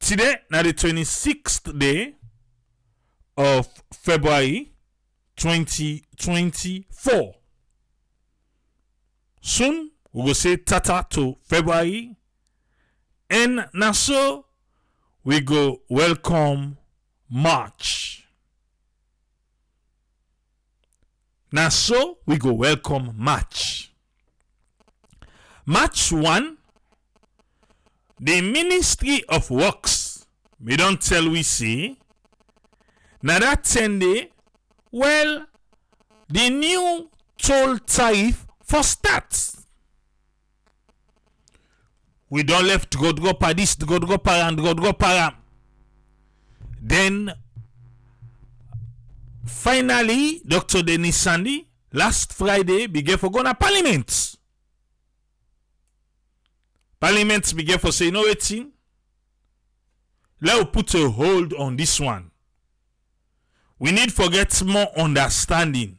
Today, now the 26th day of February 2024. Soon, we will say tata to February. And now so, we go welcome March. Now so, we go welcome March. March 1, the Ministry of Works, me don't tell we say, now that 10 day, well, the new toll tariff for starts. We don't left go pa this, go para. Then, finally, Dr. Denis last Friday began for going to Parliament. Parliament began for saying, no waiting. Let's put a hold on this one. We need for get more understanding.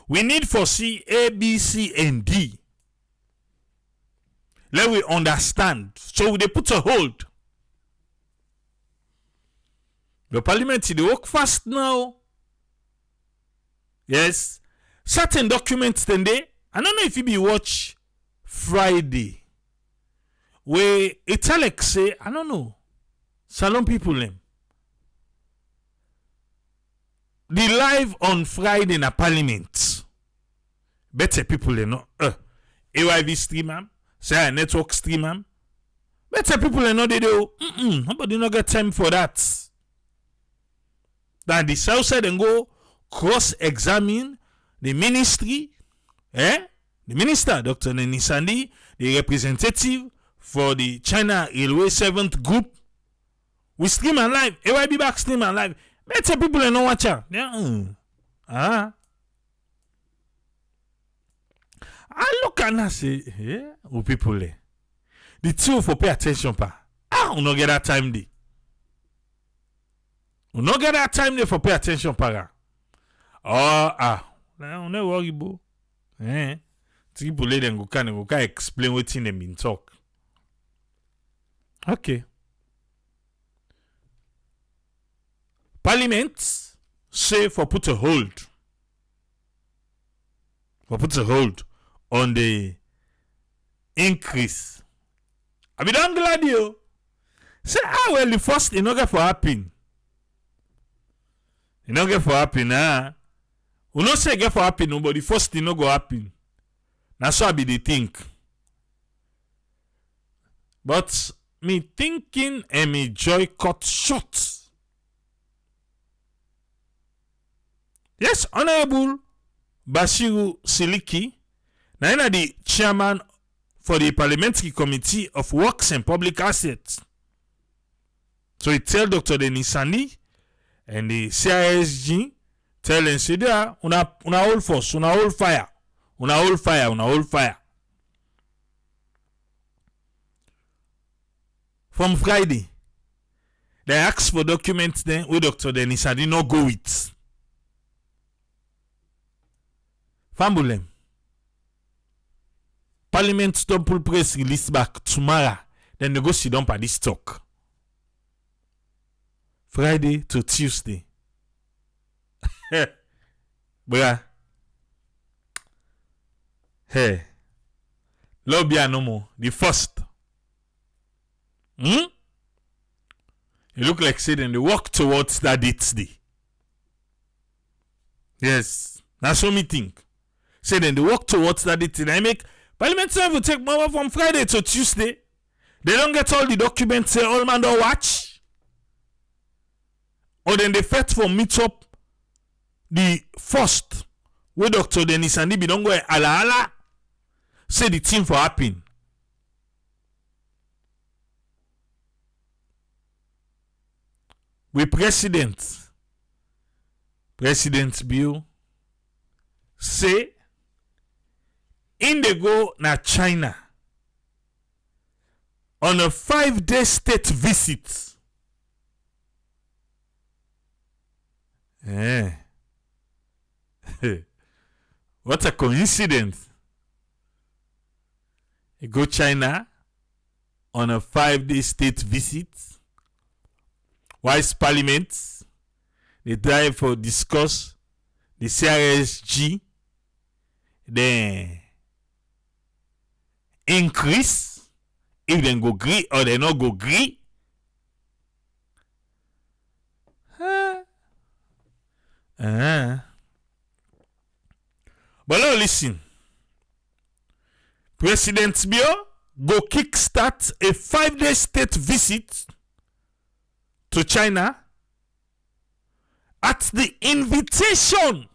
We need for see A, B, C, and D. Let we understand. So they put a hold. The Parliament, they work fast now. Yes. Certain documents then they. I don't know if you be watch Friday. Where Italic say, I don't know. Salon people them. The live on Friday in a Parliament. Better people they know. AYV streamer. Say a network streamer. Better people they know they do. Nobody no get time for that. That the South side and go cross-examine the ministry, the minister, Dr. Denis, the representative for the China Railway 7th Group. We stream and live. AYB back stream and live. Better people they know watch out. I look and I say, who people there? The two for pay attention pa. We no get that time there. We no get that time there for pay attention para. Now no worry bo. People let them go can explain what in them been talk. Okay. Parliament say for put a hold. For put a hold on the increase. I be done glad you. Say well the first you no get for happen. You no get for happen, We no say get for happen, no, but the first thing no go happen. That's what I be the think. But me thinking and me joy cut short. Yes, Honorable Bashiru Siliki, now the chairman for the Parliamentary Committee of Works and Public Assets. So he tell Dr. Denis and the CRSG tell and say there, una hold force, una hold fire. From Friday, they ask for documents then where Dr. Denis no go with. Fambulem. Parliament don't pull press release back tomorrow. Then they go sit down for this talk. Friday to Tuesday. Bruh. Hey. Lobby no more. The first. It look like saying they walk towards that date day. Yes. That's what me think. Say then they walk towards that date. I make Parliament will take more from Friday to Tuesday. They don't get all the documents. Say all man don't watch. Or then they fight for meet up the first where Dr. Denis and be don't go ala. Say the team for happen. We President Bill say in they go na China on a 5-day state visit. What a coincidence. You go China on a 5-day state visit. Vice Parliament, they drive for discuss the CRSG, then increase if they go agree or they not go agree. But now listen. President Bio go kickstart a 5-day state visit to China at the invitation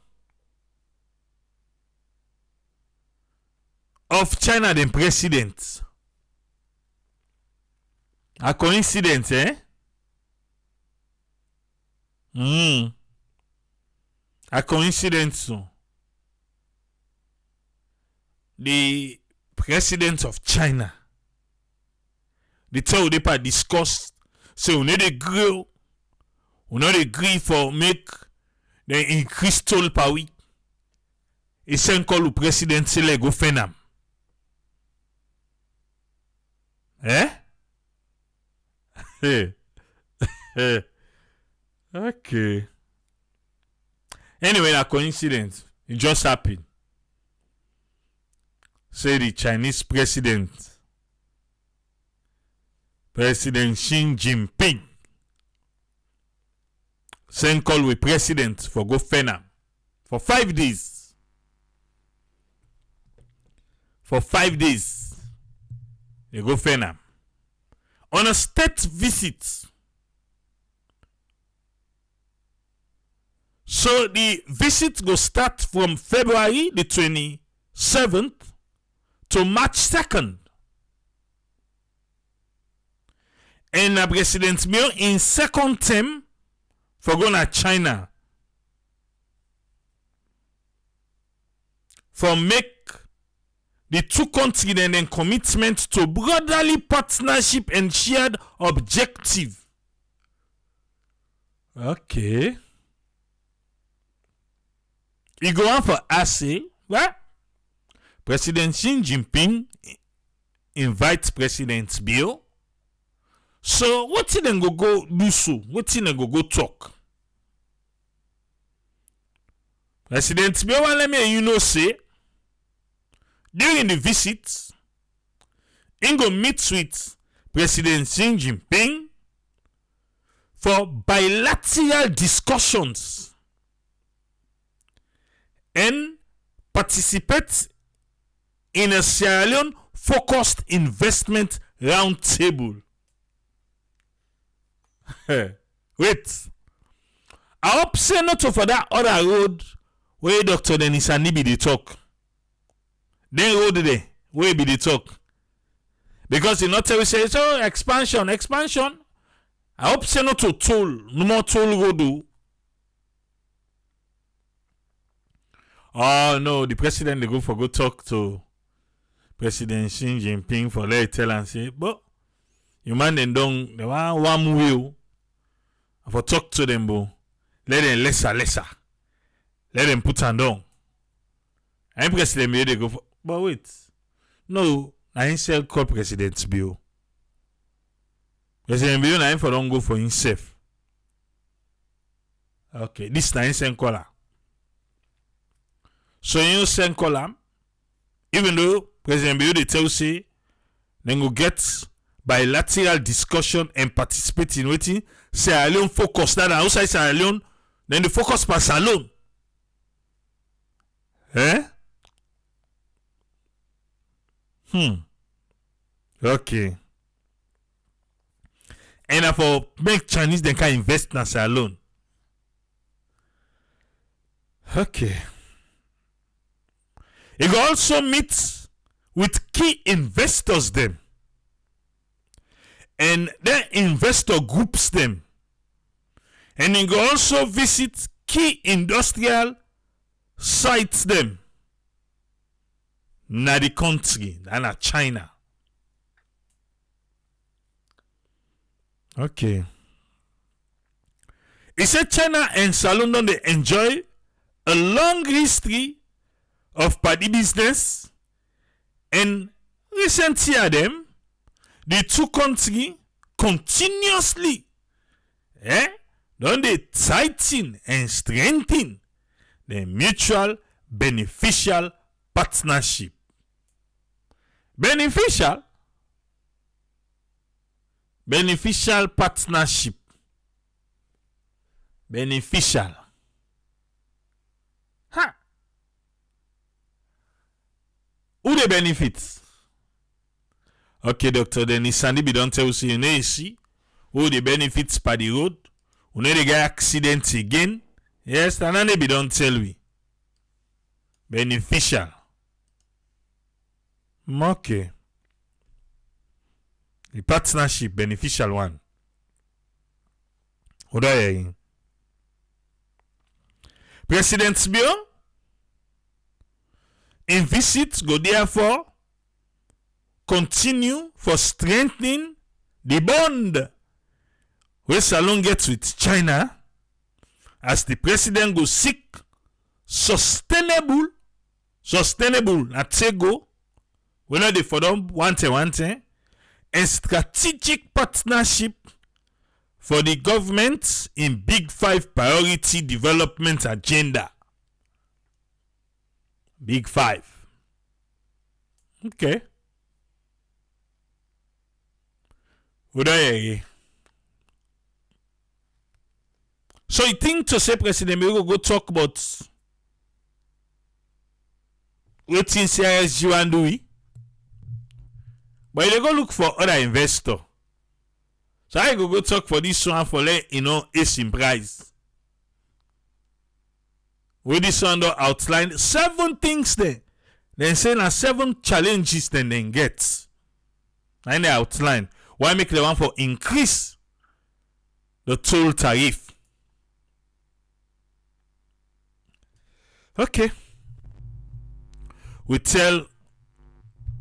of China the president. A coincidence, eh? A coincidence. The president of China, the tell they part discussed, so we need agree for make the increase toll per week. It's sent call the president say go fenam. Okay. Anyway, a coincidence. It just happened. Say the Chinese President Xi Jinping, send call with president for go fenam for 5 days. For 5 days, they go fenam on a state visit. So the visit go start from February the 27th to March 2nd. And President Mio in second term for going to China for make the two countries then commitment to brotherly partnership and shared objective. Okay. He go on for assay, right? President Xi Jinping invites President Bill. So what he then go do so? What he then go talk? President Bill let me say during the visit, he go meet with President Xi Jinping for bilateral discussions and participate in a Sierra Leone focused investment roundtable. Wait. I hope say not for that other road where Dr. Denis and be the talk. Then road there where be the talk. Because you not tell say so expansion. I hope say not to toll, no more toll road. Oh no, the president they go talk to President Xi Jinping for let tell and say, but you man them don't they want one will for talk to them, bo. Let them lesser. Let them put on down. And President Bill they go for, but wait. No, I ain't say call President Bill. President Bill I ain't for don't go for himself. Okay, this na ain't caller. So you send call even though President Bill they tell say then go get bilateral discussion and participate in waiting Sierra Leone focus that outside Sierra Leone then the focus per salon. Okay. And for make Chinese then can invest in Sierra Leone. Okay. He will also meet with key investors them. And then investor groups them. And he will also visit key industrial sites them. Na the country, na China. Okay. He said China and Sierra Leone they enjoy a long history of party business, and recent year them the two countries continuously Don't they tighten and strengthen the mutual beneficial partnership. Beneficial partnership. Beneficial. Who the benefits? Okay, Dr. Denis Sandy, be don't tell you know ici. Who the benefits by the road? Who know the guy accident again? Yes, and be don't tell we. Beneficial. Okay. The partnership, beneficial one. What are you hearing? President's Bureau in visit go therefore continue for strengthening the bond where Salon gets with China as the president go seek sustainable at Tego we know the for them one thing and strategic partnership for the government in Big Five priority development agenda. Big Five. Okay. What are you? So you think to say President we go talk about what in CRSG and do we? But you go look for other investor. So I go talk for this one for let ace in price. With this one outline 7 things there. Then say na 7 challenges then get. And they outline why make the one for increase the toll tariff. Okay. We tell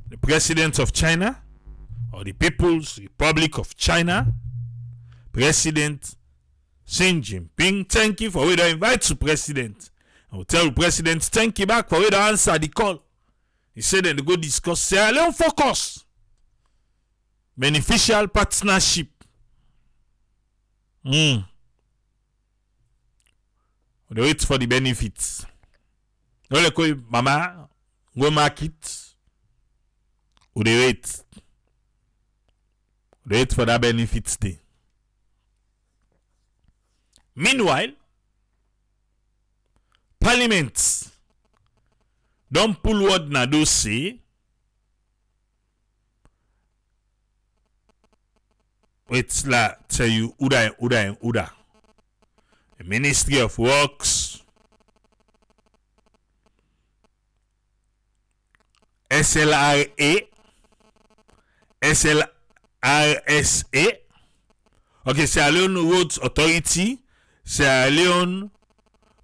the president of China or the People's Republic of China, President Xi Jinping, thank you for we don't invite to president. I will tell the president thank you back for we don't answer the call. He said then they go discuss Sierra Leone focus. Beneficial partnership. They wait for the benefits. Don't let go mama go market. Ou they wait. Wait for that benefits day. Meanwhile, Parliament don't pull word na do say. Wait la tell you Uda. The Ministry of Works, SLRA, SLRSA. Okay, Sierra Leone Roads Authority, Sierra Leone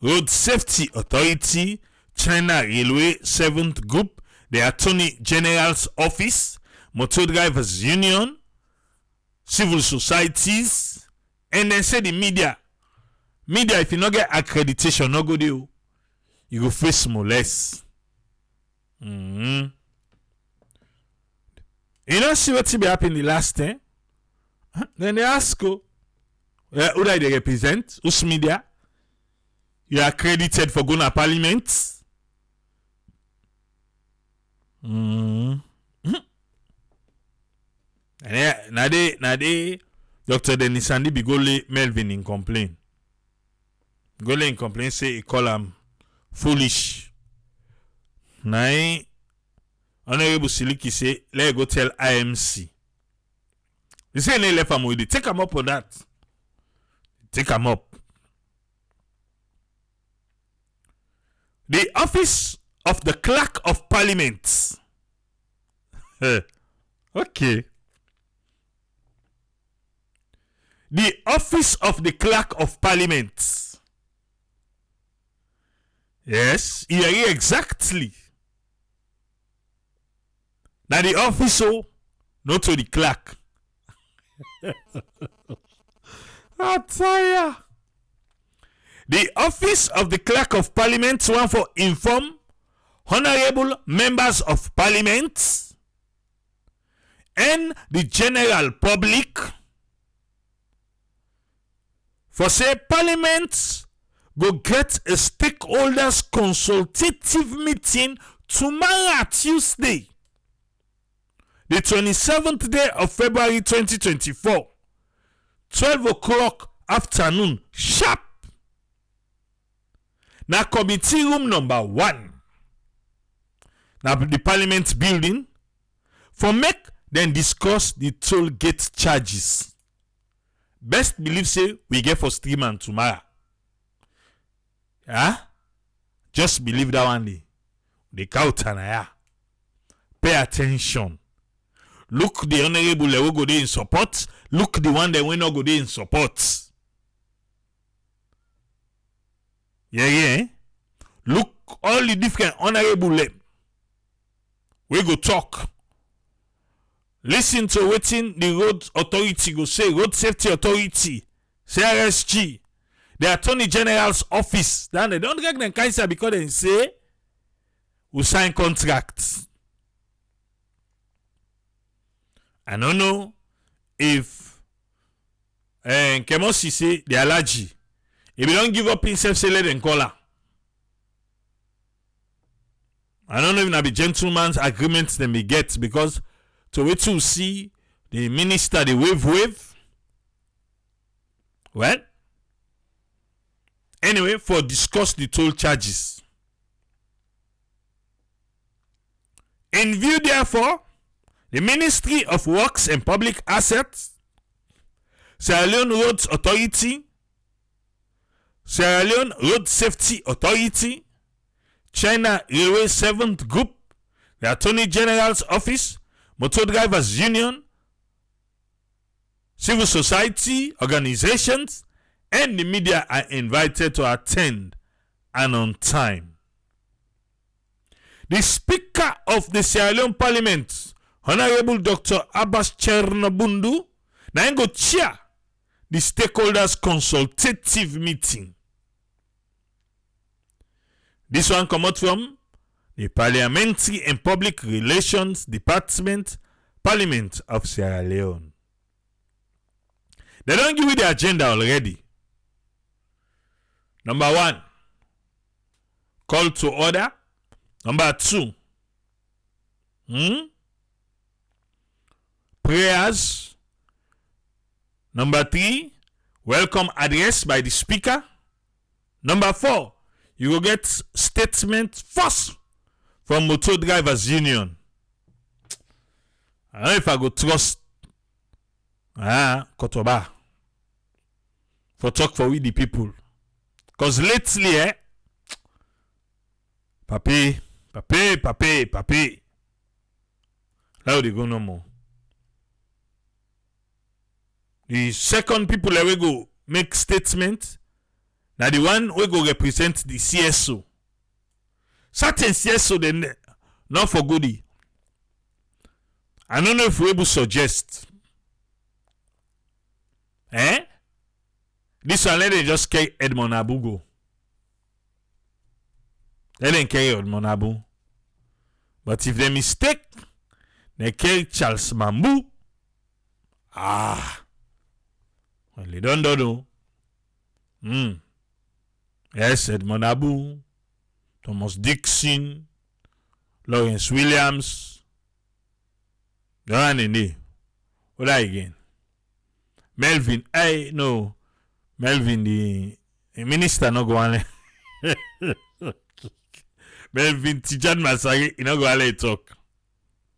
Road Safety Authority, China Railway 7th Group, the Attorney General's Office, Motor Drivers Union, civil societies, and then say the media. Media, if you not get accreditation, no go there. You go face more less. You know, see what be happening the last time? Then they ask you, who do they represent? Who's media? You are accredited for going to parliament? Now they, Dr. Denis Sandy be go lay Melvin in complaint. Go lay in complaint, say he call him foolish. Now, Honorable Siliki say, let go tell IMC. They say they left him with it. Take him up on that. Take him up. The office of the Clerk of Parliament. Okay. The office of the Clerk of Parliament. Yes, here exactly. Now the office, not to the clerk. I tell ya. The office of the Clerk of Parliament want for inform honorable members of Parliament and the general public For say Parliament go get a stakeholders consultative meeting tomorrow, Tuesday, the 27th day of February 2024, 12 o'clock afternoon, sharp. Now, committee room number 1. Now, the Parliament building, for make then discuss the toll gate charges. Best believe say we get for stream and tomorrow. Just believe that one day. The counter. Pay attention. Look the honorable level go there in support. Look the one that we not go there in support. Yeah. Look all the different honorable level. We go talk. Listen to wetin the road authority go say, road safety authority, CRSG, the Attorney General's office. Then they don't get them cancer because they say we sign contracts. I don't know if Kemosi say the allergy. If you don't give up himself, say let them call her. I don't know if it be gentleman's agreements them we get, because to wait to see the minister the wave. Well, anyway, for discuss the toll charges. In view, therefore, the Ministry of Works and Public Assets, Sierra Leone Roads Authority, Sierra Leone Road Safety Authority, China Railway 7th Group, the Attorney General's Office, Motor Drivers Union, civil society organizations, and the media are invited to attend and on time. The Speaker of the Sierra Leone Parliament, Honorable Dr. Abbas Chernobundu, now go chair the stakeholders consultative meeting. This one come out from the Parliamentary and Public Relations Department, Parliament of Sierra Leone. They don't give you the agenda already. Number 1, call to order. Number 2, prayers. Number 3, welcome address by the speaker. Number 4, you will get statement first from Motor Drivers Union. I don't know if I go trust Kotoba for talk for we the people. Because lately, papi. Now they go no more. The second people that we go make statement, now the one we go represent the CSO. Certain CSO then not for goodie. I don't know if we able suggest. This one let them just carry Edmond Abu go. Let them carry Edmond Abu. But if they mistake, they carry Charles Mambu. Well, they don't know. Yes, Edmond Abu, Thomas Dixon, Lawrence Williams. Don't know. What again? Melvin. No. Melvin, the minister, no go on. Melvin Tijan Masari, he no go on talk.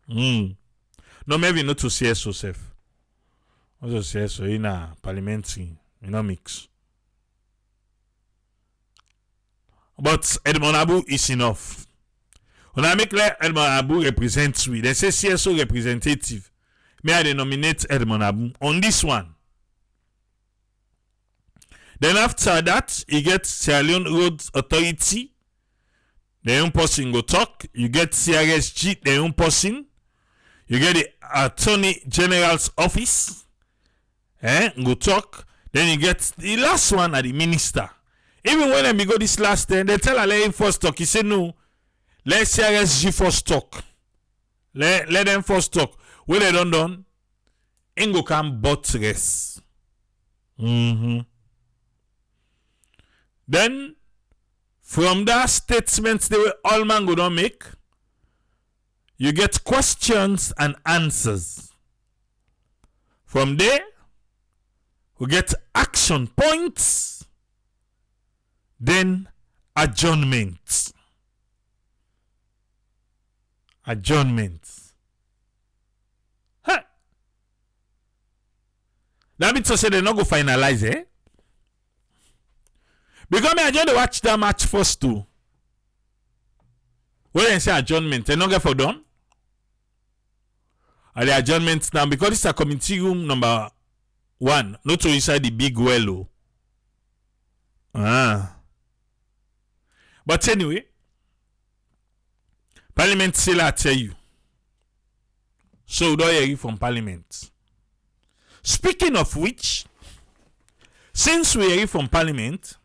No, Melvin not to CSO self. Also CSO in a parliamentary, no mix. But Edmond Abu is enough. When I make like Edmond Abu represents we, they say CSO representative. May I nominate Edmond Abu on this one. Then after that, you get Sierra Leone Road Authority. The young person go talk. You get CRSG, the young person. You get the Attorney General's Office. Go talk. Then you get the last one at the minister. Even when we go this last time, they tell him first talk. He say no. Let CRSG first talk. Let them first talk. When they done, Ingo can but rest. Then, from that statement the all man go don't make, you get questions and answers. From there, we get action points, then adjournment. Adjournment. Huh. That means to say they not go finalize, eh? Because I just watch that match first too. When they say adjournment, they not get for done. And the adjournment now, because it's a committee room number 1, not to inside the big well. But anyway, Parliament still I tell you. So we don't hear you from Parliament. Speaking of which, since we hear you from Parliament,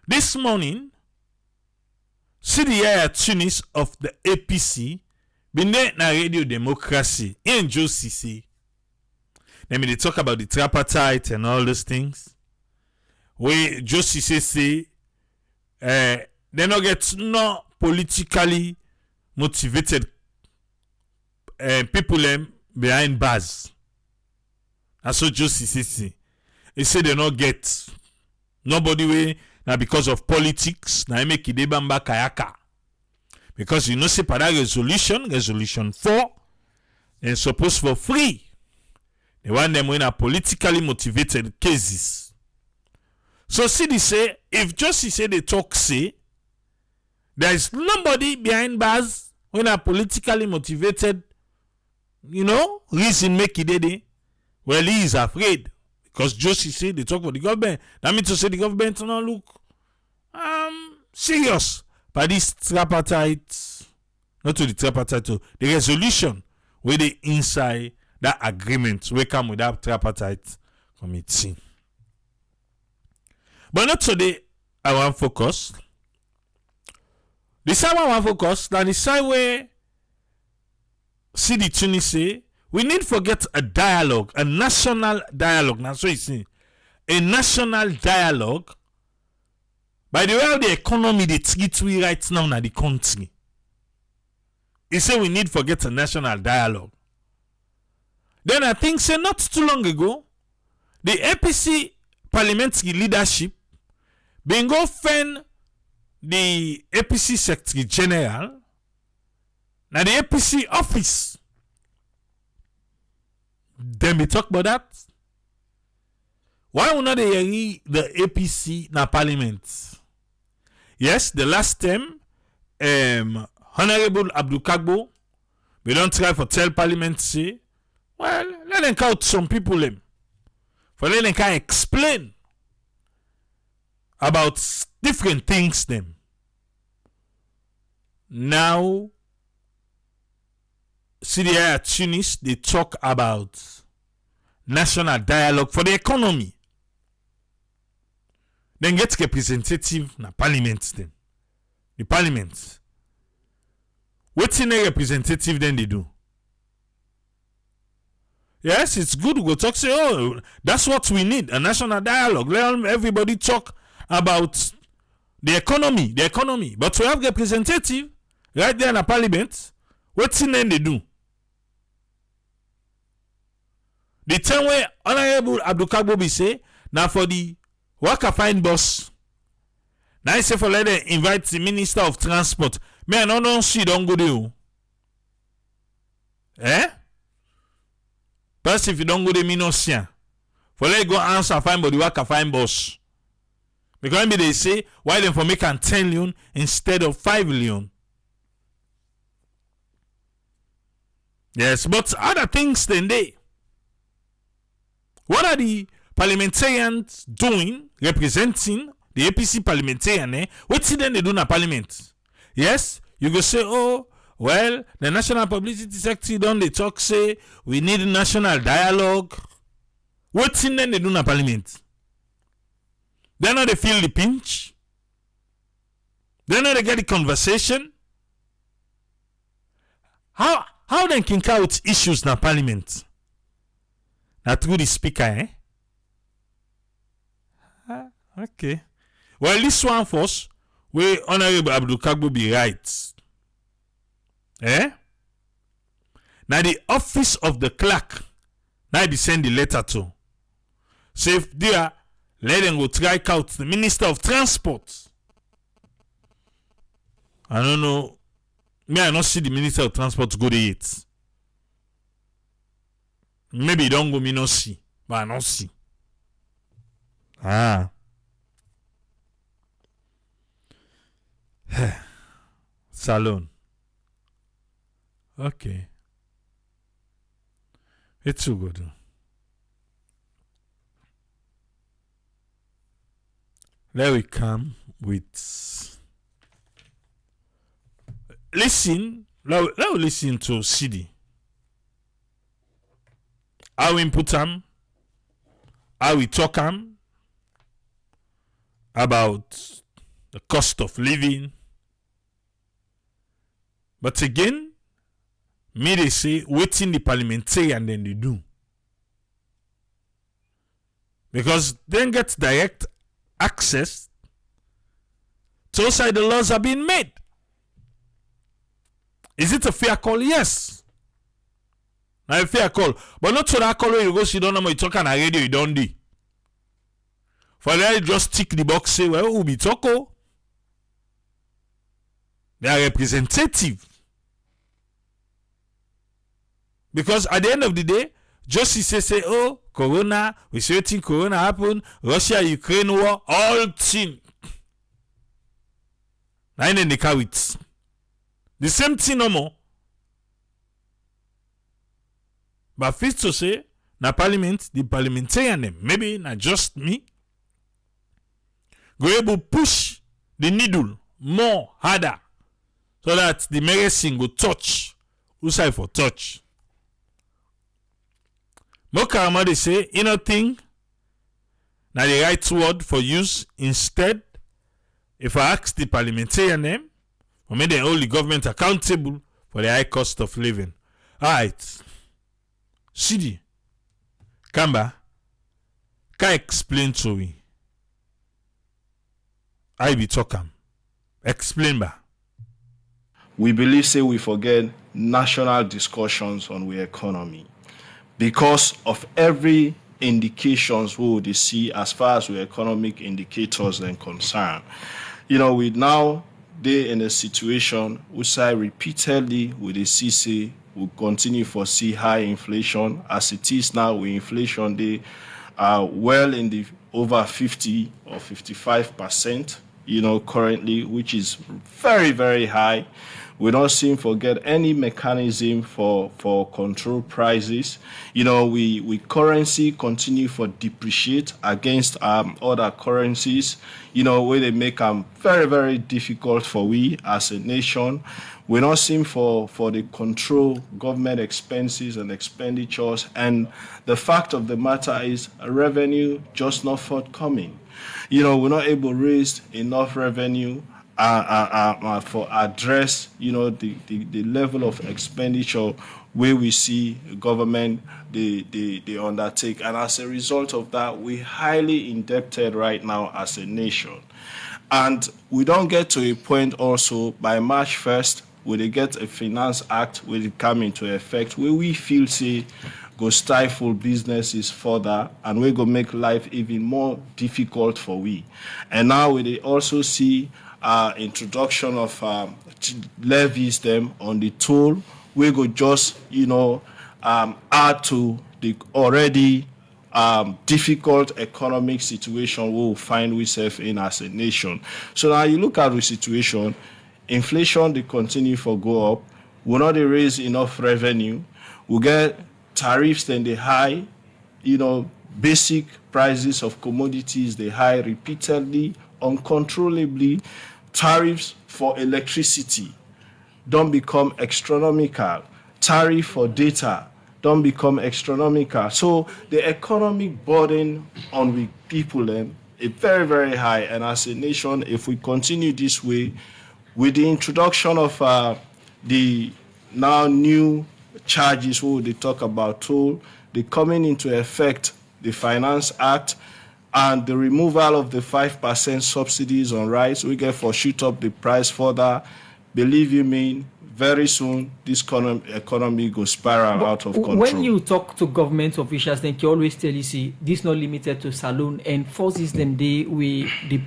this morning, CDI Tunis of the APC been there na Radio Democracy in CC. Let me talk about the tripartite and all those things. Where CC say they not get no politically motivated people behind bars. That's what CC say. He say they not get nobody way now because of politics. Now make it bamba kayaka. Because you know say for that resolution 4, they're supposed for free. They want them in a politically motivated cases. So see they say, if Josie say they talk say, there is nobody behind bars when a politically motivated, reason make it. Well, he is afraid. Because Josie say they talk for the government. That means to say the government not look serious. But this tripartite, not to the tripartite, to the resolution where they inside that agreement we come with that tripartite committee. But not today I want focus. The side I want focus, now the side where CD Tunis say we need to forget a dialogue, a national dialogue. Now so you see, a national dialogue. By the way, how the economy they treat we right now in the country. He said we need to forget a national dialogue. Then I think say not too long ago, the APC parliamentary leadership been go find the APC Secretary General now the APC office. Then we talk about that. Why would not they hear the APC na parliament? Yes, the last time, Honorable Abdul Kagbo, we don't try for tell parliament say, well, let them count some people them. For let them can explain about different things them. Now, CDI at Tunis, they talk about national dialogue for the economy. Then get representative na parliament then. The parliament. What's in a representative then they do? Yes, it's good to go talk, say, oh, that's what we need, a national dialogue. Let everybody talk about the economy. But to have representative right there in the parliament, what's in then they do? The time where Honorable Abdul Kagbo say, now for the Waka fine boss. Now I say for let them invite the Minister of Transport. Me I don't see don't go there. Eh? But if you don't go there, me no see. For let go answer fine body Waka fine boss. Because maybe they say why them for make 10 million instead of 5 million. Yes, but other things than they. What are the parliamentarians doing, representing the APC parliamentarian? What's it then they do in a parliament? Yes, you go say, oh, well, the National Publicity Secretary done they talk, say, we need a national dialogue. What's in then they do in a parliament? They know they feel the pinch. They know they get the conversation. How then can out issues in a parliament? Now through the speaker, eh? Okay. Well, this one first, where Honorable Abdul Kagbo be right. Now the office of the clerk, now they send the letter to. So if they are, let them go strike out the Minister of Transport. I don't know. Me, I not see the Minister of Transport go there yet. Maybe don't go, me not see. But I not see. Salon. Okay. It's too good. Let we come with listen. Let we listen to CD. How we input them, how we talk them about the cost of living. But again, me they say waiting the parliamentarian then they do. Because then get direct access to outside the laws are being made. Is it a fair call? Yes. Now a fair call. But not so that call where you go sit down and you talk on a radio, you don't do. For that you just tick the box, say, well, who be talko? They are representative. Because at the end of the day, justice say, oh, Corona, we see what Corona happen, Russia, Ukraine war, all thing. Now in the carry it. The same thing no more. But first to say, na parliament, the parliamentarian, maybe not just me, go able push the needle more harder so that the medicine go touch. Who say for touch? Mokarama they say, you know thing, now the right word for use instead. If I ask the parliamentarian name, or make the only government accountable for the high cost of living. Alright. CD. Kamba. Can explain to me. I be talking. Explain ba. We believe say we forget national discussions on the economy. Because of every indications we would see as far as the economic indicators are concerned. You know, we now they in a situation we say repeatedly with the CC will continue to see high inflation as it is now with inflation they are well in the over 50 or 55%, you know, currently, which is very, very high. We don't seem to get any mechanism for control prices. You know, we currency continue for depreciate against other currencies, you know, where they make them very, very difficult for we as a nation. We don't seem for the control government expenses and expenditures. And the fact of the matter is revenue just not forthcoming. You know, we're not able to raise enough revenue for address, you know, the level of expenditure where we see government they undertake, and as a result of that, we're highly indebted right now as a nation, and we don't get to a point also by March 1st where they get a finance act will come into effect where we feel say go stifle businesses further and we go make life even more difficult for we, and now we also see introduction of levies them on the toll, we go just, you know, add to the already difficult economic situation we will find ourselves in as a nation. So now you look at the situation, inflation they continue to go up, we'll not raise enough revenue, we'll get tariffs then they high, you know, basic prices of commodities they high repeatedly, uncontrollably. Tariffs for electricity don't become astronomical. Tariff for data don't become astronomical. So the economic burden on the people is very, very high. And as a nation, if we continue this way, with the introduction of the now new charges, where they talk about toll, they coming into effect, the Finance Act, and the removal of the 5% subsidies on rice, we get for shoot up the price further. Believe you me, very soon this economy go spiral out of control. When you talk to government officials, they always tell you, see, this not limited to saloon, and forces them they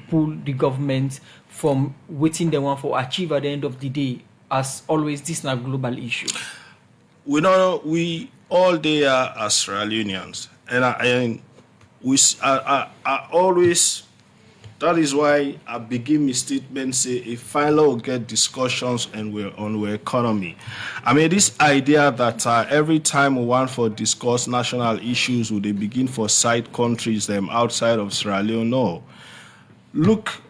pull the government from waiting they want for achieve at the end of the day. As always, this is not a global issue. We know we all they are as Sierra Leoneans, and I always. That is why I begin my statement say if finally we'll get discussions and we're on our economy. I mean, this idea that every time we want to discuss national issues, would they begin for side countries them outside of Sierra Leone? No. Look,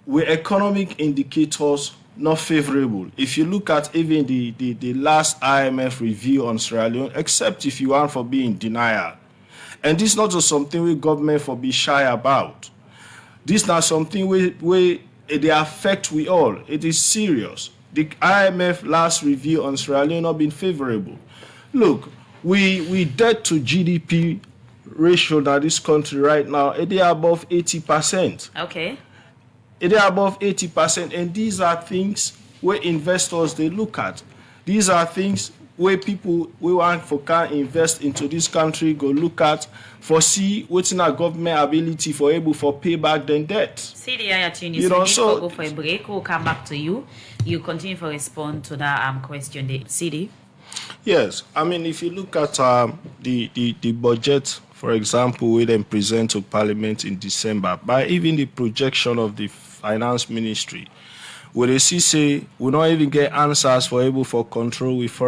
with economic indicators not favorable. If you look at even the last IMF review on Sierra Leone, except if you want for being denial. And this is not just something we government for be shy about. This is not something where they affect we all. It is serious. The IMF last review on Sierra Leone not been favorable. Look, we debt to GDP ratio that this country right now, it is above 80%. Okay. It is above 80%, and these are things where investors they look at. These are things where people we want for can invest into this country go look at for see what's in our government ability for able for pay back their debt. CDI at Tunis, so go for a break. We'll come back to you. You continue to respond to that question. The CD. Yes, I mean if you look at the budget, for example, we then present to Parliament in December, by even the projection of the Finance Ministry, where they say we don't even get answers for able for control with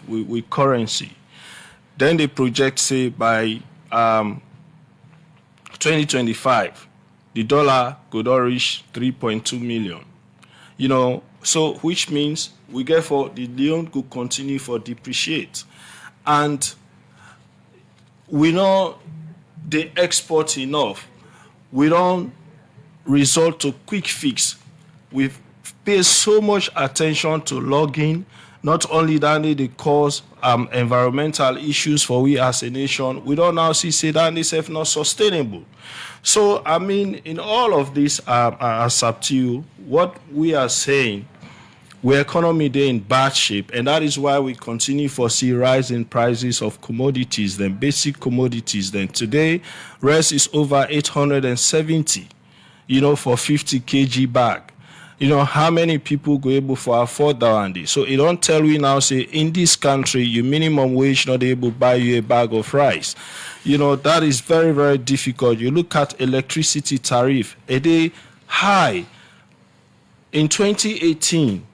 with currency. Then they project say by 2025, the dollar could reach 3.2 million. You know, so which means we get for the Leone could continue for depreciate, and we know they export enough. We don't resort to quick fix. We pay so much attention to logging. Not only that, they cause environmental issues for we as a nation. We don't now see that itself not sustainable. So, I mean, in all of this, as up to you, what we are saying, our economy is in bad shape, and that is why we continue to see rising prices of commodities, then basic commodities. Then today, rice is over 870, for 50 kg bag. How many people go able to afford that one day? So it don't tell we now say in this country, your minimum wage not able to buy you a bag of rice. That is very, very difficult. You look at electricity tariff, a day high. In 2018,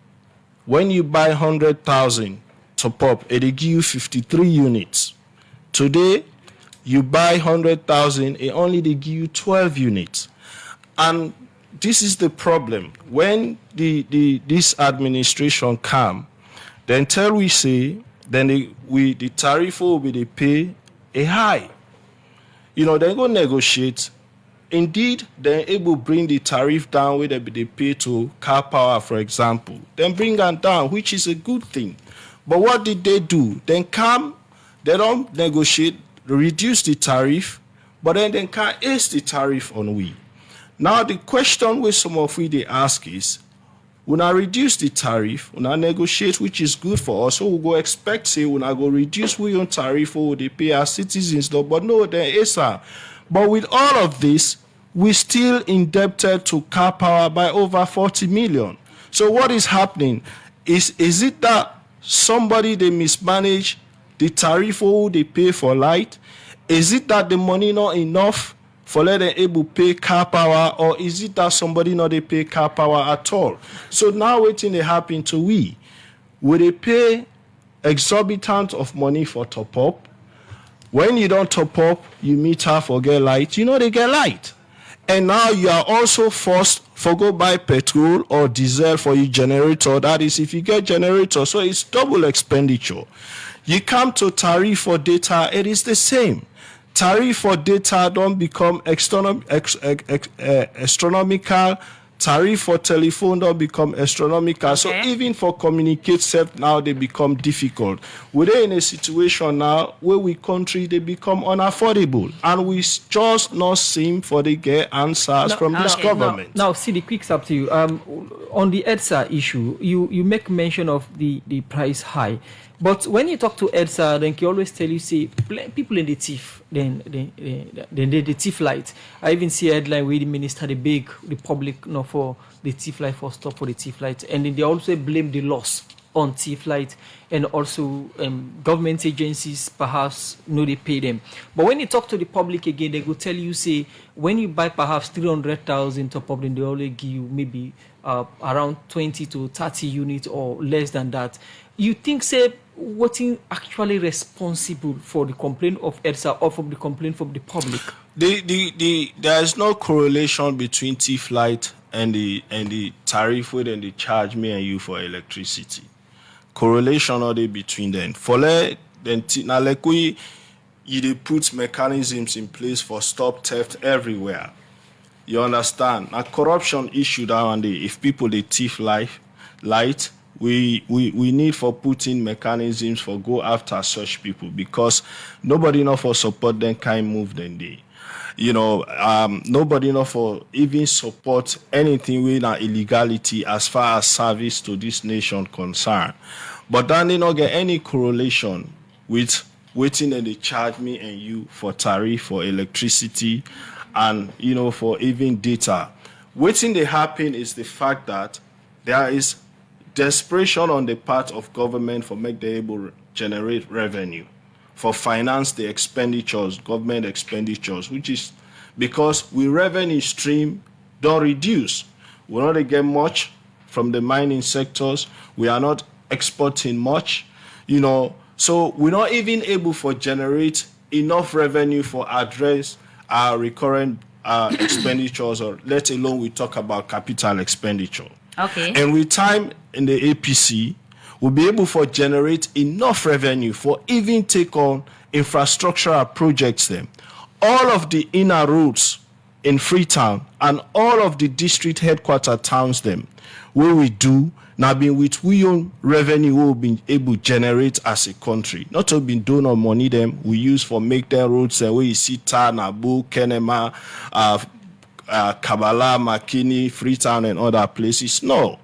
when you buy 100,000 top up, it give you 53 units. Today, you buy 100,000, it only they give you 12 units. And this is the problem. When this administration come, then tell we say, then the tariff will be they pay a high. They go negotiate. Indeed, they're able to bring the tariff down where they pay to car power, for example. Then bring that down, which is a good thing. But what did they do? Then come, they don't negotiate, reduce the tariff, but then they can't ace the tariff on we. Now, the question which some of we they ask is, when I reduce the tariff, when I negotiate, which is good for us, so we'll go expect, say, when I go reduce we on tariff, or they pay our citizens, though, but no, there is a. But with all of this, we're still indebted to car power by over 40 million. So what is happening? Is it that somebody they mismanage the tariff or they pay for light? Is it that the money not enough for let them able pay car power, or is it that somebody not they pay car power at all? So now waiting they happen to we. Will they pay exorbitant of money for top up? When you don't top up, you meet her for get light. They get light. And now you are also forced for go buy petrol or diesel for your generator. That is if you get generator. So it's double expenditure. You come to tariff for data, it is the same. Tariff for data don't become astronomical. Tariff for telephone don't become astronomical. So even for communicate self now they become difficult. We're in a situation now where we country they become unaffordable, and we just not seem for the get answers from this government. Now, see the quick up to you. On the EDSA issue, you make mention of the price high. But when you talk to EDSA, then he always tell you, say, people in the thief, then the thief light. I even see a headline where the minister, they beg the public for the thief light, for stop for the thief light. And then they also blame the loss on thief light, and also government agencies perhaps they pay them. But when you talk to the public again, they will tell you, say, when you buy perhaps 300,000 top up, then they only give you maybe around 20 to 30 units or less than that. You think, say, what is actually responsible for the complaint of EDSA or from the complaint from the public? There is no correlation between thief light and the tariff where they charge me and you for electricity. Correlation are they between them. For then now like we they put mechanisms in place for stop theft everywhere. You understand? A corruption issue that one day. If people they thief light, we need for putting mechanisms for go after such people, because nobody enough for support them kind move then they. Nobody enough for even support anything with an illegality as far as service to this nation concerned. But then they not get any correlation with waiting and they charge me and you for tariff, for electricity, and for even data. Waiting they happen is the fact that there is desperation on the part of government for make them able to generate revenue, for finance the expenditures, government expenditures, which is because we revenue stream don't reduce. We're not get much from the mining sectors. We are not exporting much, so we're not even able to generate enough revenue for address our recurrent expenditures, or let alone we talk about capital expenditure. Okay. And with time in the APC, we'll be able to generate enough revenue for even take on infrastructural projects them. All of the inner roads in Freetown and all of the district headquarter towns them, where we do now being with we own revenue we'll be able to generate as a country. Not to be donor money them we use for make them roads and where you see Nabu, Kenema, Kabbalah, Makini, Freetown, and other places. No,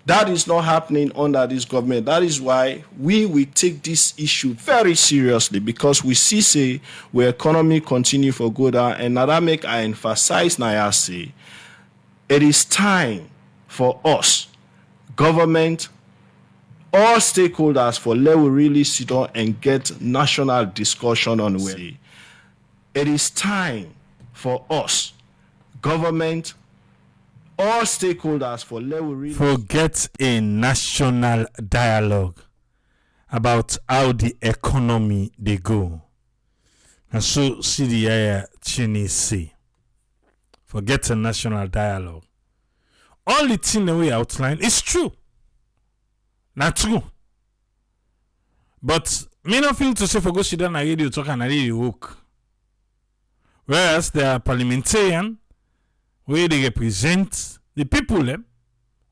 that is not happening under this government. That is why we take this issue very seriously, because we see, say, where economy continue for good, and now that make I emphasize now, I say, it is time for us, government, all stakeholders, for let we really sit down and get national discussion on where. It is time for us, government, all stakeholders, for level really forget a national dialogue about how the economy they go. And so see the Chinese say, forget a national dialogue. All the thing that we outline is true. Not true. But me not feel to say for go sit down and radio talk and radio work. Whereas they are parliamentarian, where they represent the people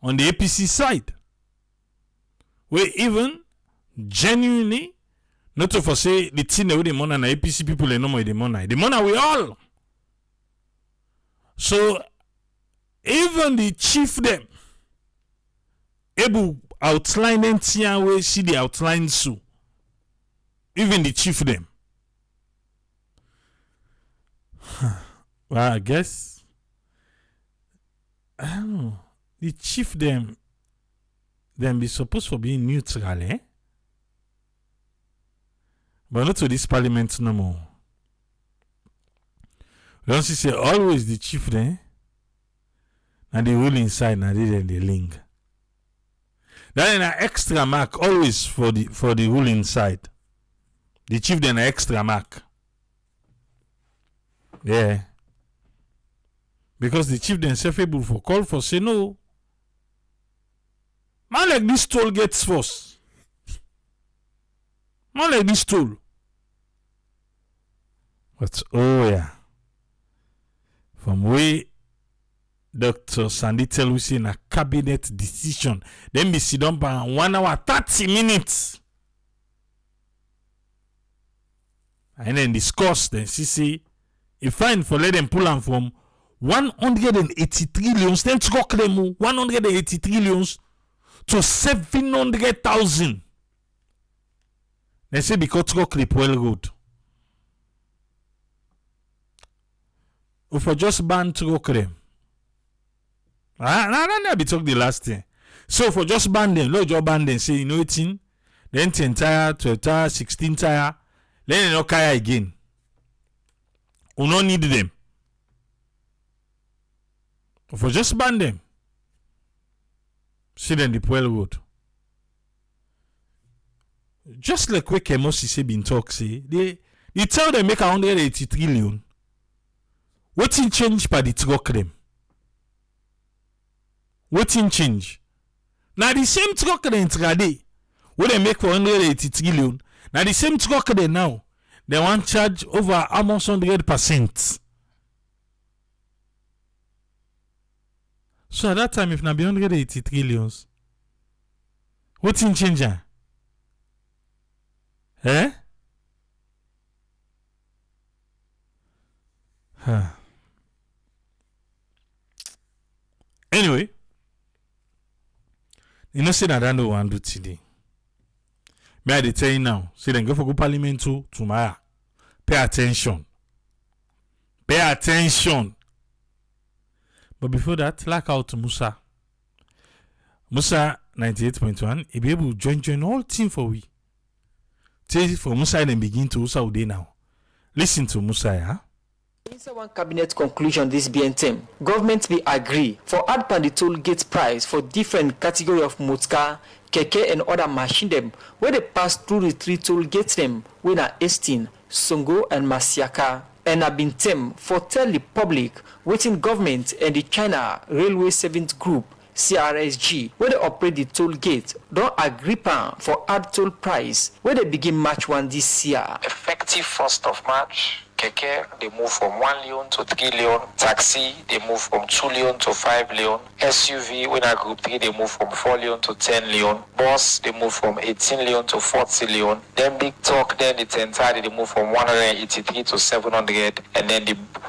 on the APC side, where even genuinely not to say the thing with the money and the APC people they know more the money we all. So even the chief them able outline them way see the outline so even the chief them. Well, I guess I don't know. The chief them be supposed to be neutral, eh? But not to this parliament no more. Don't you say always the chief them and the rule inside and the link. Then an extra mark always for the rule inside. The chief then an extra mark. Yeah. Because the chief themselves able for call for say no. Man like this toll gets first. Man like this toll. But oh yeah. From way Dr. Sandy tell we say in a cabinet decision. Then be sit down for 1 hour 30 minutes. And then discuss. Then she say, if fine for let them pull them from 183 millions, then to go claim 183 millions to 700,000. They say because to go clip well road. Or for just ban to go claim. I be talk the last thing. So for just ban them, no job ban them, say you know it in, then 10 tire, 12 tire, 16 tire, then you no carry again. We don't need them. For just ban them. See them the Puel road. Just like quick Kemosi say been talk say, they tell them make 183 million. What's in change by the truck them? What's in change? Now the same truck them trade, what they make for 183 million. Now the same truck them now, they want charge over almost 100%. So at that time, if na be 183 millions, what's in change? Eh? Anyway, you know, say that I don't want to do today. May I tell you now? Say then go for go parliament tomorrow. Pay attention. Pay attention. But before that, like out to Musa. Musa 98.1. He be able to join all team for we. Take for Musa and begin to Usa Ude now. Listen to Musa, yeah? Inside one cabinet conclusion this BNTM, government will agree for add pan the toll gate price for different category of motor, keke and other machine them where they pass through the 3 toll gates them when are Estin, Songo and Masiaka. And have been tem for tell the public waiting government and the China Railway Savings Group CRSG where they operate the toll gate don't agree pan for add toll price where they begin March 1 this year. Effective 1st of March, Keke, they move from 1 Leone to 3 Leone. Taxi, they move from 2 Leone to 5 Leone. SUV, when I group 3, they move from 4 Leone to 10 Leone. Bus, they move from 18 Leone to 40 Leone. Then big truck, then the 10 tire, they move from 183 to 700. And then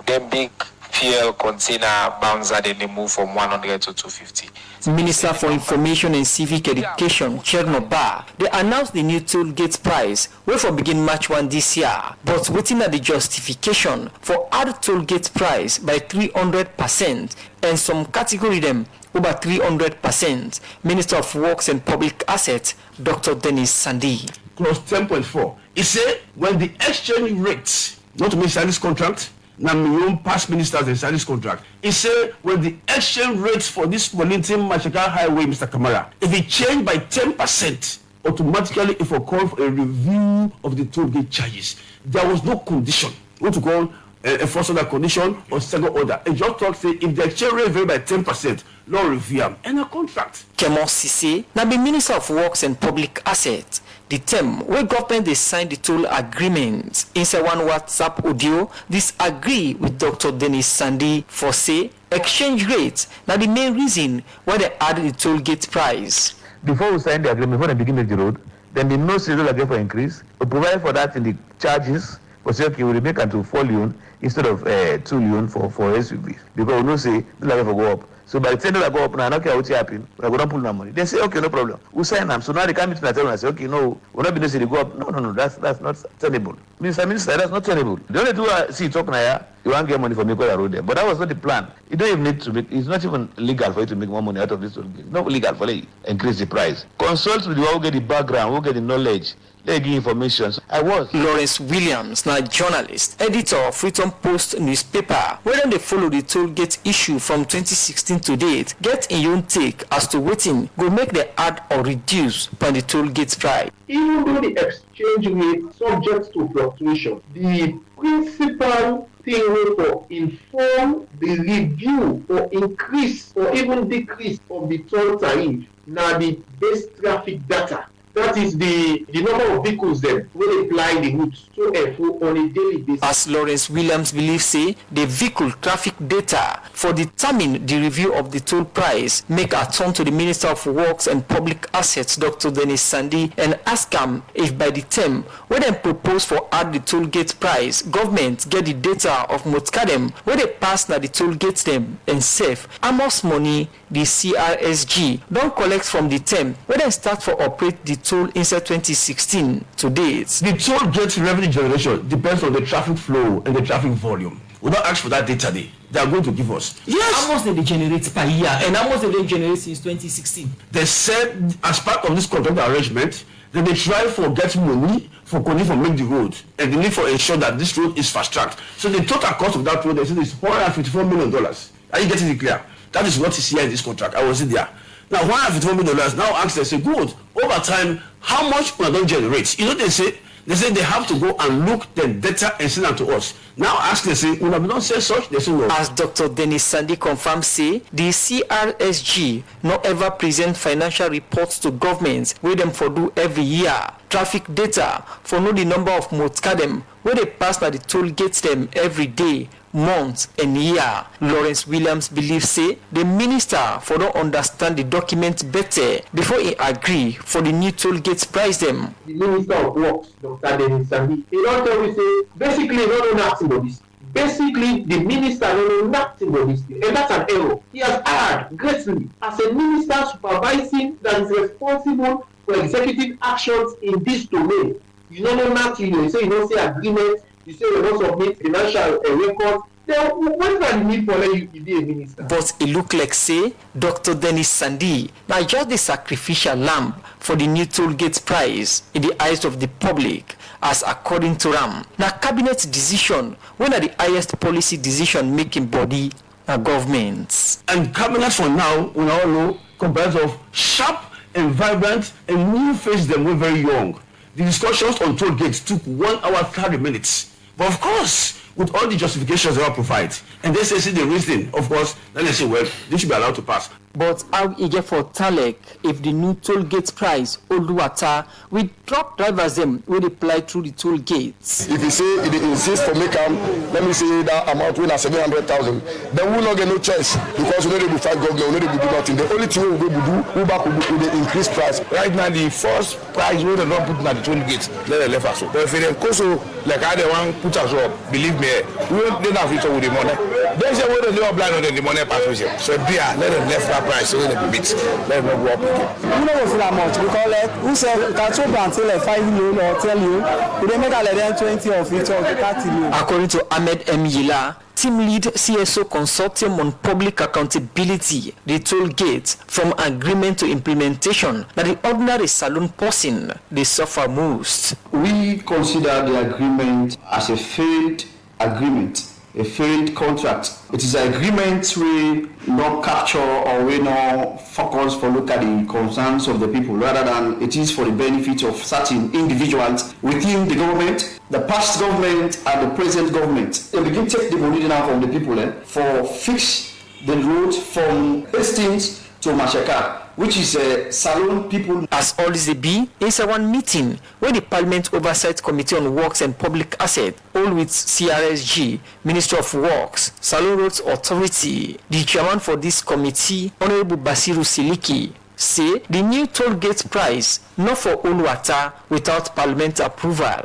then big fuel container bouncer, then they move from 100 to 250. Minister for Information and Civic Education, Chernobyl, they announced the new toll gate price, where for begin March 1 this year, but waiting at the justification for add toll gate price by 300% and some category them over 300%. Minister of Works and Public Assets, Dr. Denis Sandy. Clause 10.4. It said when the exchange rates, not to make service contract, now my own past ministers and service contract. It said when the exchange rates for this Wellington Machaka Highway, Mr. Kamara, if it changed by 10%, automatically it will call for a review of the toll gate charges. There was no condition. What to call a first order condition or second order. It just talks say if the exchange rate vary by 10%, no review and a contract. Kemon Sisi, now the Minister of Works and Public Assets. The term where government they signed the toll agreement inside one WhatsApp audio, this agree with Dr. Denis Sandy for say exchange rates. Now the main reason why they added the toll gate price. Before we sign the agreement, before they begin the road, then the no serial again for increase. We provide for that in the charges. We say okay, we make unto 4 Leone instead of 2 Leone for SUVs because we know say the level go up. So by the time they go up now, I don't care what happen, we're going to pull no money. They say, okay, no problem. We sign them. So now they come to the table and say, okay, no, we're not going to say they go up. No, that's not tenable. Minister, that's not tenable. The only two I see talking here, you won't get money for me because I road there. But that was not the plan. You don't even need to make, it's not even legal for you to make more money out of this. It's not legal for you to increase the price. Consult with the one who get the background, who get the knowledge. They give information. So I was. Lawrence Williams, now journalist, editor of Freedom Post newspaper, where they follow the toll gate issue from 2016 to date, get in your own take as to waiting go make the add or reduce by the toll gate price. Even though the exchange rate subject to fluctuation, the principal thing to inform the review or increase or even decrease of the toll tariff now the base traffic data. That is the number of vehicles them when they fly the route to and fro on a daily basis. As Lawrence Williams believes say, the vehicle traffic data for determine the review of the toll price make a turn to the Minister of Works and Public Assets, Dr. Denis Sandi, and ask him if by the term when they propose for add the toll gate price, government get the data of Motkadem where they pass na the toll gates them and save how much money the CRSG don't collect from the term when they start for operate the toll inside 2016 to date. The toll gate revenue generation depends on the traffic flow and the traffic volume. We don't ask for that data they are going to give us. Yes. How much did they generate per year and how much did they generate since 2016? They said as part of this contract arrangement that they try for get money for make the road and they need for ensure that this road is fast tracked. So the total cost of that road they said is $454 million. Are you getting it clear? That is what is here in this contract. I was in there. Now $154 million. Now ask them, say good. Over time, how much we don't generate? You know they say they have to go and look the data and send them to us. Now ask them, say, we don't say such, they say no. As Dr. Denis Sandi confirms, say, the CRSG not ever present financial reports to governments where them for do every year. Traffic data for know the number of Motkadem where they pass by the toll gates them every day, month and year. Lawrence Williams believes say the minister for don't understand the document better before he agree for the new toll gates price them. The Minister of Works, Dr. Denis Sandi, he don't tell me say basically he don't know nothing about this. Basically, the minister don't know nothing about this thing, and that's an error. He has erred greatly as a minister supervising that is responsible for executive actions in this domain. You don't know nothing. You say you don't say agreement. You say you don't submit financial records. Then what are the need for you to be a minister? But it look like say Dr. Denis Sandi now just the sacrificial lamb for the new toll gate price in the eyes of the public, as according to Ram. Now cabinet decision when are the highest policy decision making body governments. And cabinet for now, we all know, comprised of sharp and vibrant and new face them were very young. The discussions on toll gates took 1 hour 30 minutes. But of course, with all the justifications they will provide, and they say the reason, of course, then they say, well, this should be allowed to pass. But how eager for Talek if the new toll gate price, old water, we drop drivers them will apply through the toll gates. If you say it insists for make let me say that amount when 700,000, then we will not get no choice because we know they will fight government, we know they will do nothing. The only thing we will do, Uber will do increase price. Right now, the first price we don't put at the toll gates, let them left us. But if they also like how they want put us up, believe me, we don't have it with the money. They say we don't do blind on the money pass. So let them left price so they be bit. Let them go up again. We don't go for that much because like who said that you until like 5 million or 10 million, we don't make like then 20 or 50 or 30 million. According to Ahmed M. Yila, team lead CSO consortium on public accountability, the toll gates from agreement to implementation that the ordinary saloon person they suffer most. We consider the agreement as a failed agreement. A failed contract. It is an agreement we not capture or we not focus for look at the concerns of the people rather than it is for the benefit of certain individuals within the government, the past government and the present government. They begin to take the money now from the people for fix the road from Hastings to Mashaka, which is a saloon people. As always they be, it's a one meeting where the Parliament Oversight Committee on Works and Public Assets, all with CRSG, Ministry of Works, Saloon Roads Authority. The chairman for this committee, Honorable Basiru Siliki, say the new toll gate price not for all water without Parliament approval.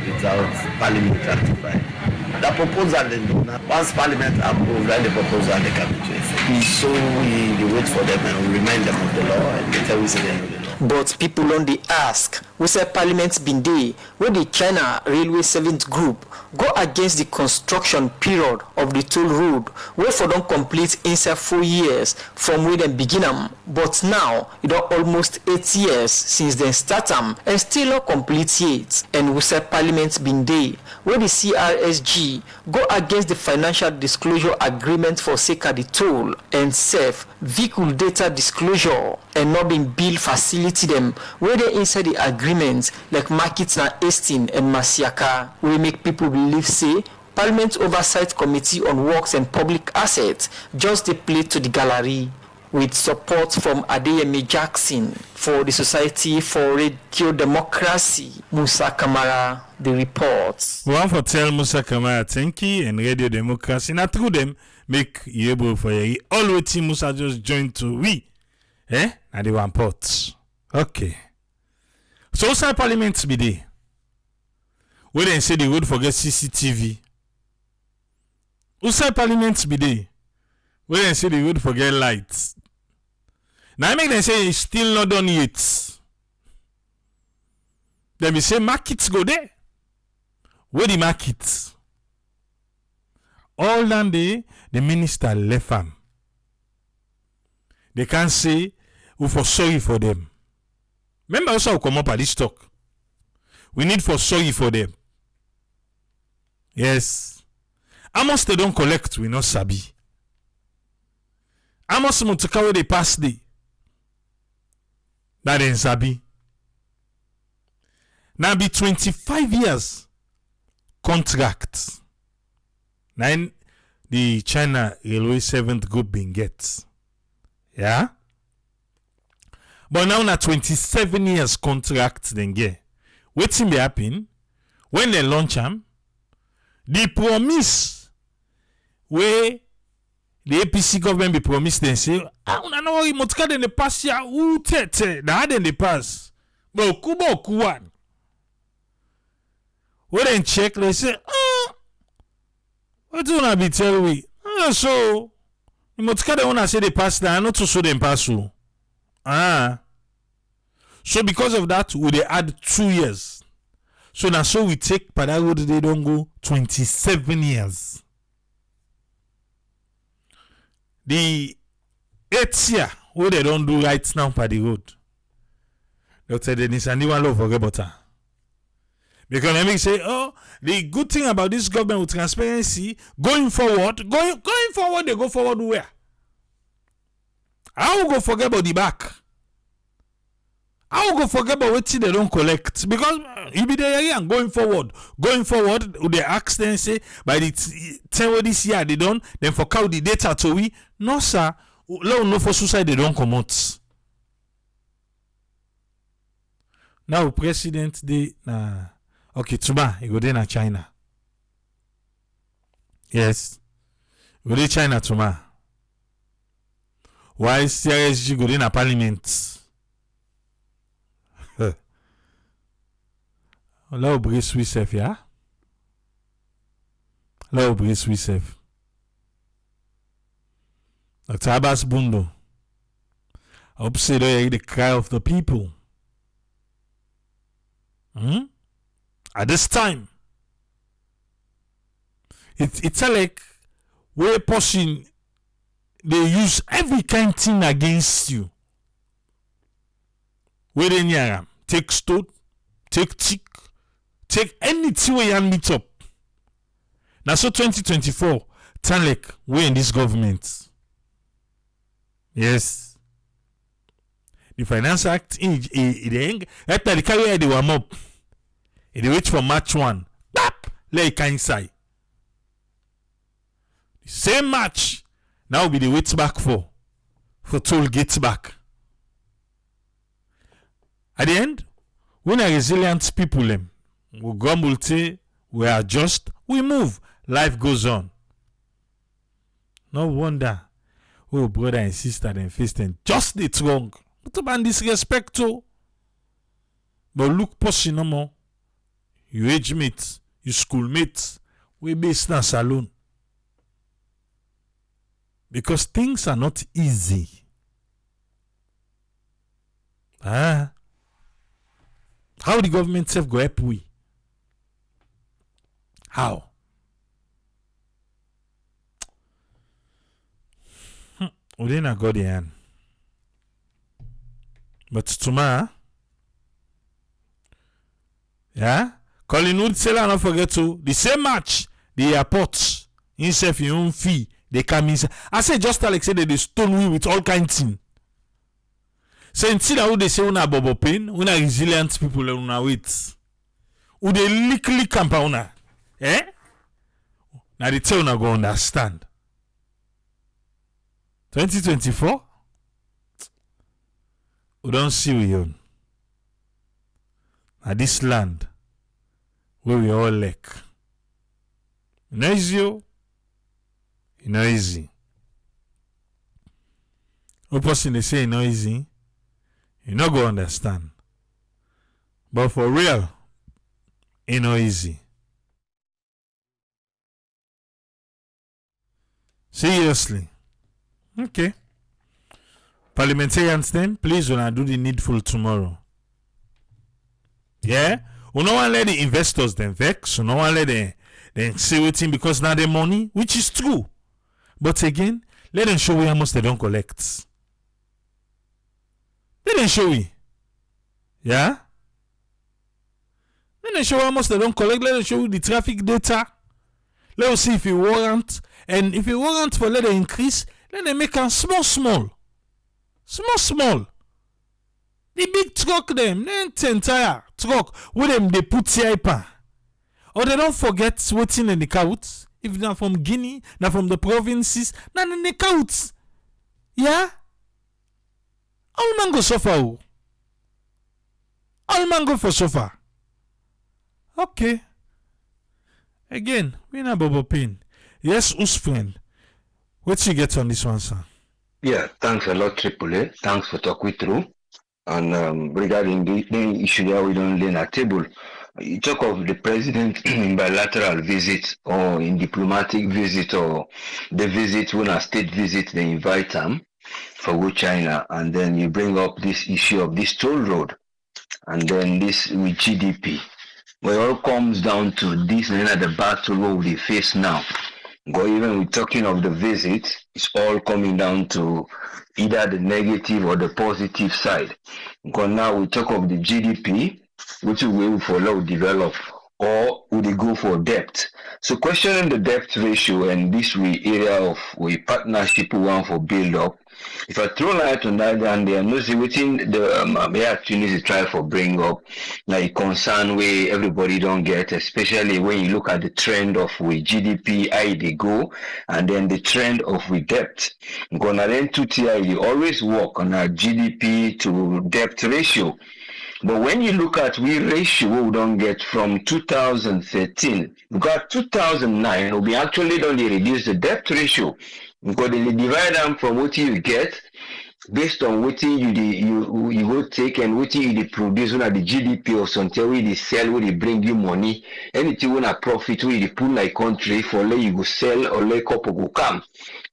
Without Parliament ratified. The proposal then once Parliament approves the proposal they can be effect. So we wait for them and we remind them of the law and later we say they know the law. But people on the ask, we say Parliament been there where the China Railway 7th Group go against the construction period of the toll road where for don't complete inside 4 years from where they begin them. But now it are almost 8 years since they start them and still not complete yet. And we say Parliament been there where the CRSG go against the financial disclosure agreement for sake of the toll and safe vehicle data disclosure and not being billed facility them where they inside the agreements like markets na Hastings and Masiaka. We make people believe say Parliament Oversight Committee on Works and Public Assets just they play to the gallery. with support from Adeyemi Jackson for the Society for Radio Democracy. Musa Kamara, the reports. We want to tell Musa Kamara thank you and Radio Democracy. Now through them, make you able for you. All the team Musa just joined to we. And they want ports. Okay. So outside Parliament be there. We then say they would forget CCTV. Outside Parliament be there. We then say they would forget lights. Now I make them say it's still not done yet. Then we say markets go there. Where the markets? All down there, the minister left them. They can't say we for sorry for them. Remember also come up at this talk. We need for sorry for them. Yes. Amos they don't collect, we not sabi. Amos Motukawe they pass day. That ain't sabi. Now be 25 years contract. Now the China Railway 7th group being gets. Yeah? But now na 27 years contract then get. Waiting be happen when they launch them. The promise where the APC government be promised them say, una no worry motka den the pass ya tete na den the pass. But kubo kuwan. When they check they say, what do you be tell we? So the motka den una say they pass na not to show them pass so. So because of that, we they add 2 years. So now so we take Pada road they don't go 27 years. The 8th year what they don't do right now for the road. Dr. Denis and anyone love forget about her. Because let me say, the good thing about this government with transparency, going forward they go forward where? I will go forget about the back. I will go forget about what they don't collect because you be there and going forward, they ask them say by the time this year they don't then for count the data to we no sir, no for suicide they don't come out. Now president they okay Tuma he go there na China. Yes, go there China Tuma. Why CRSG go there na parliament? Là au bris Swisef ya. Là au bris Swisef. Dr. Abbas Bundo. I hope say they the cry of the people. At this time, it's like we're pushing. They use every kind of thing against you. Where they near take stone, take tick. Take anything we can meet up. Now so 2024, turn like we in this government. Yes. The Finance Act the after the carrier they warm up. They wait for March 1. Tap! Let it inside. The same match. Now be the wait back for toll gates back. At the end, when are resilient people them. We grumble, we adjust, we move, life goes on. No wonder, brother and sister them face them just it's wrong. What about disrespect to? But look, pushing no more. You age mates, you schoolmates, we based in a saloon. Because things are not easy. How the government self go help we? How? We didn't go the hand. But tomorrow, yeah, Collingwood seller not forget to the same match, the airport, himself your own fee, they come in. I say just like say they stone we with all kinds of things. So instead of they say una bobo pain, una resilient people una wait. Who they lick campa. Now the tell una go understand. 2024, we don't see we own. Now this land where we all like. You know easy, you know easy. No person they say you know easy, you not go understand. But for real, you know easy. Seriously. Okay. Parliamentarians then, please wanna do the needful tomorrow. Yeah? We no one let the investors then vex, we no one let them say waiting because now the money, which is true. But again, let them show you how much they don't collect. Let them show you. Yeah? Let them show how much they don't collect. Let them show you the traffic data. Let us see if you warrant. And if you warrant for let them increase, let them make them small. Small. The big truck them, the entire truck, with them they put CIPA. Or they don't forget waiting in the couch. If they're from Guinea, they're from the provinces, not in the couch. Yeah? All man go suffer. All man go for suffer. Okay. Again, we not bubble pain. Yes, who's friend? What you get on this one, sir? Yeah, thanks a lot, Triple A. Thanks for talking through. And regarding the issue that we don't lay on a table, you talk of the president in bilateral visit or in diplomatic visit or the visit when a state visit they invite them for go China, and then you bring up this issue of this toll road and then this with GDP. Well, it all comes down to this and the battle what we face now. But even we're talking of the visit, it's all coming down to either the negative or the positive side. Because now we talk of the GDP, which we will follow develop, or would they go for debt? So questioning the debt ratio and this area of we partnership we want for build up. If I throw light on that, and they are not within the Tunisia try for bring up like concern where everybody don't get, especially when you look at the trend of with GDP, how they go, and then the trend of with debt. Gonna then two tier you always work on a GDP to debt ratio. But when you look at we ratio we don't get from 2013, because 2009 we actually don't reduce the debt ratio because they divide them from what you get based on what you go take and what you produce on the GDP or something where they sell, where they bring you money, anything when a profit where they put like country for let you go sell or let couple go come.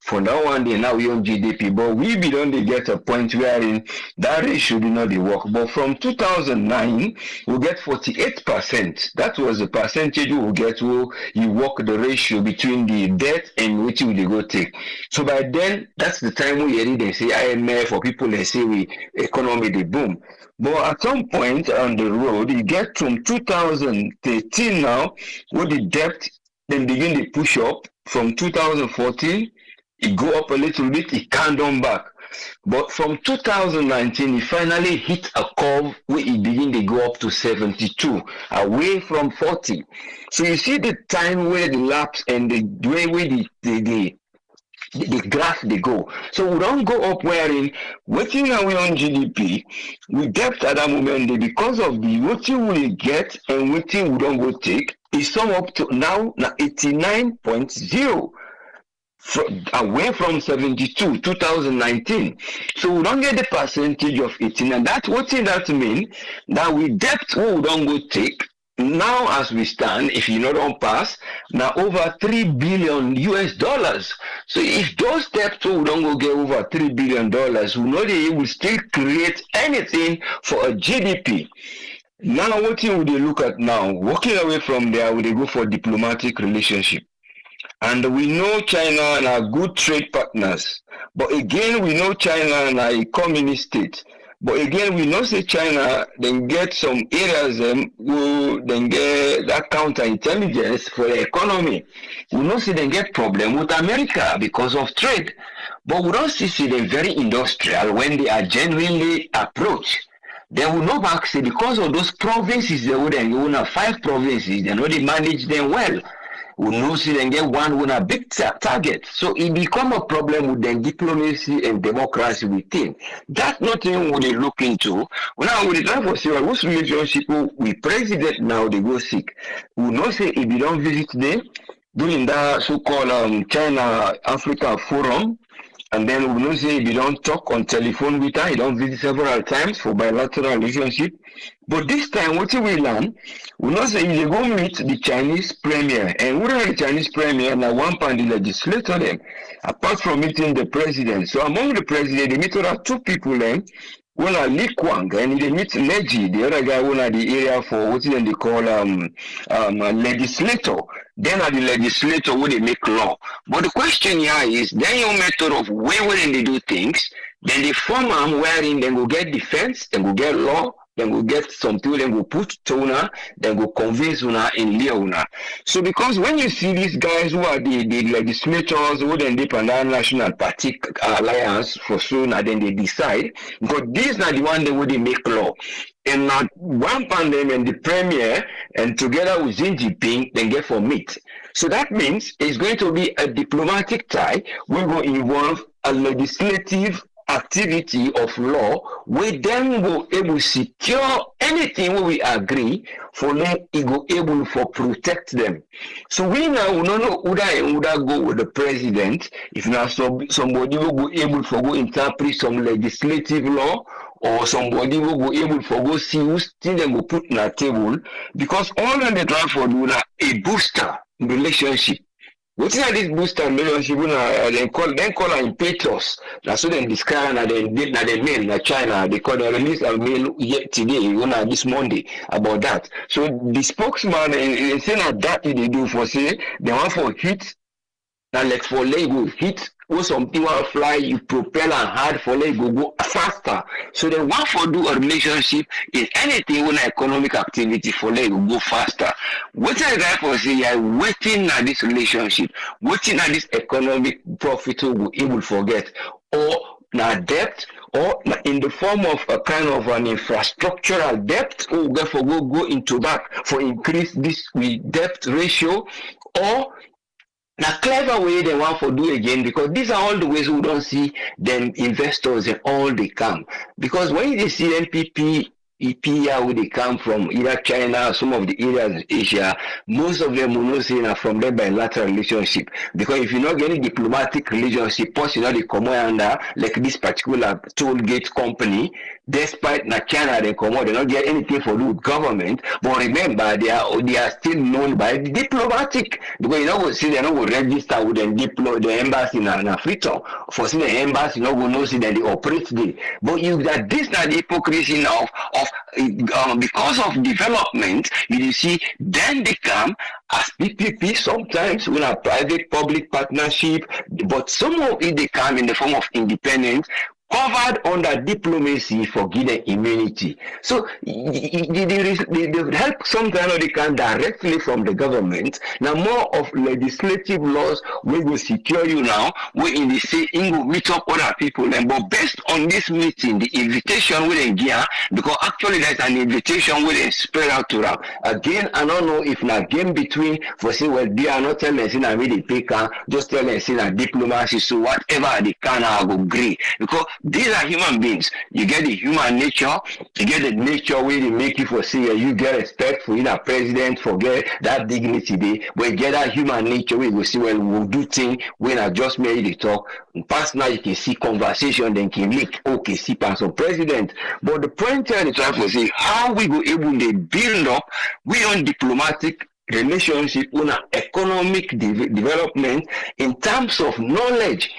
For now one day now we own GDP, but we be don't get a point wherein that ratio do not work. But from 2009 we get 48%. That was the percentage we get where you work the ratio between the debt and what you go take. So by then that's the time we read and say IMF for people they say we economy they boom. But at some point on the road you get from 2013 now with the debt then begin to push up from 2014. It go up a little bit, it can't come back. But from 2019, it finally hit a curve where it begin to go up to 72, away from 40. So you see the time where the lapse and the way where the graph they go. So we don't go up wherein waiting away on GDP, we debt at that moment because of the what you will get and what we don't go take is sum up to now 89.0. Away from 72, 2019. So we don't get the percentage of 18, and that's what that mean that we debt we don't go take. Now as we stand, if you don't pass, now over $3 billion US. So if those debts we don't go get over $3 billion, we know they will still create anything for a GDP. Now what would they look at now? Walking away from there, would they go for diplomatic relationship? And we know China are good trade partners. But again, we know China are a communist state. But again, we know say China then get some areas who then get that counterintelligence for the economy. We know say they get problem with America because of trade. But we don't see them very industrial when they are genuinely approached. They will not back say because of those provinces they would own 5 provinces, they know they manage them well. who knows it and get one with a big target. So it become a problem with the diplomacy and democracy within. That's nothing we look into. Now we try for see whose relationship with president now they go seek. Who knows say if you don't visit them during that so-called China Africa forum, and then we know say if you don't talk on telephone with her, you don't visit several times for bilateral relationship. But this time, what we learn, we know say you go meet the Chinese premier, and what are the Chinese premier? Now one pan the legislator them, apart from meeting the president. So among the president, they meet two people then. One are Li Kuang, and they meet Neji, the other guy, one are the area for what they call legislator. Then are the legislator where they make law. But the question here is, then your method of where they do things, then they form them wherein they go get defense, then go get law, then go get some people, then go put Tona, then go convince una in Leone. So because when you see these guys who are the legislators who then dip on that National Party Alliance for soon, and then they decide, because these are the one they would make law. And not one pandemic and the premier and together with Xi Jinping then get for meet. So that means it's going to be a diplomatic tie. We will involve a legislative activity of law, we then go able to secure anything we agree for them it go able for protect them. So we now no know who go with the president if now somebody will go able for go interpret some legislative law, or somebody will go able for go see who's thing them go put on the table, because all on the draft for do a booster relationship. What is this booster relationship? They call it impetus. That's what they describe na the mail na China. They call the release a mail yet today, this Monday about that. So the spokesman is saying that they do for say they want for hit, now like for Lego hit. Or something will fly, you propel and hard for let go faster. So the one for do a relationship is anything with economic activity for let go faster. What I like for say you are waiting at this relationship, waiting at this economic profit will be able to forget, or now debt, or in the form of a kind of an infrastructural debt, or therefore go into back for increase this with debt ratio, or now, clever way they want to do again, because these are all the ways we don't see them investors and all they come. Because when you see MPP, EPA, where they come from, either China or some of the areas in Asia, most of them will not say from their bilateral relationship. Because if you're not getting diplomatic relationship, plus you know they come under like this particular toll gate company, despite na China they come out, they don't get anything for do with government. But remember, they are still known by the diplomatic, because you know see they don't register with them deploy the embassy in Freetown. For seeing the embassy, you know go see that they operate there. But you that this is not the hypocrisy now of because of development, you see, then they come as PPP sometimes with a private-public partnership, but some of it they come in the form of independence, covered under diplomacy for giving immunity. So they help sometimes they come directly from the government. Now more of legislative laws we will secure you now. We in the say will meet up other people, and but based on this meeting, the invitation we they give, because actually there's an invitation we they spread out to them. Again, I don't know if na game between for say well they are not telling us in a really pick, just telling us in a diplomacy. So whatever they can I will agree, because these are human beings. You get the human nature, you get the nature where they make you for say you get respect for either president, forget that dignity there, but you get that human nature where you go see well we'll do things when I just made the talk. Past now you can see conversation, then can make okay see pass on president. But the point here they try to say how we go able to build up we on diplomatic relationship on economic development in terms of knowledge.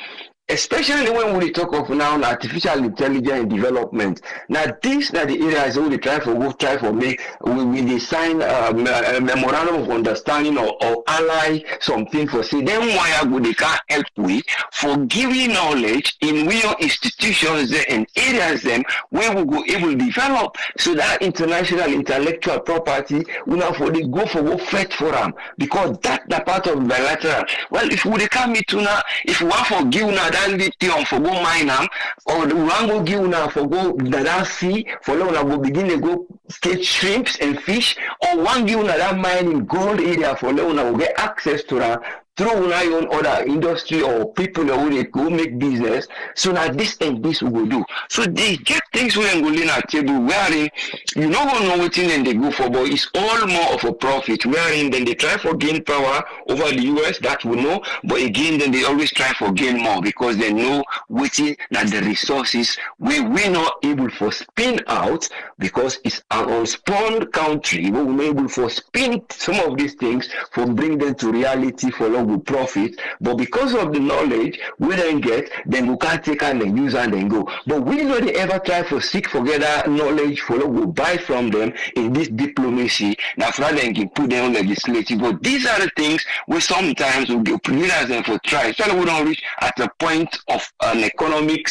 Especially when we talk of now artificial intelligence development. Now these are the areas where we try for make we design a memorandum of understanding or ally something for say then why would they can help we for giving knowledge in real institutions and areas them where we go able to develop so that international intellectual property will not for they go fight for them, because that's the part of bilateral. Well, if we can't meet now, if we want for give now that that lithium for go mine am, or the one go give una for go that sea for una go begin to go catch shrimps and fish, or one give una that mine in gold area for una go get access to that through una own other industry or people who they go make business. So now this and this we will do. So they get things we go in at table wherein you no go know what in they go for, but it's all more of a profit. Wherein then they try for gain power over the US, that we know, but again then they always try for gain more because they know waiting that the resources we not able for spin out because it's an unspawned country. We not able for spin some of these things for bring them to reality for long with profit, but because of the knowledge we then get, then we can't take and then use and then go. But we know they ever try for seek forget that knowledge for long we buy from them in this diplomacy. Now for then can put them on legislative. But these are the things we sometimes will get leaders them for try. So we don't reach at a point of an economic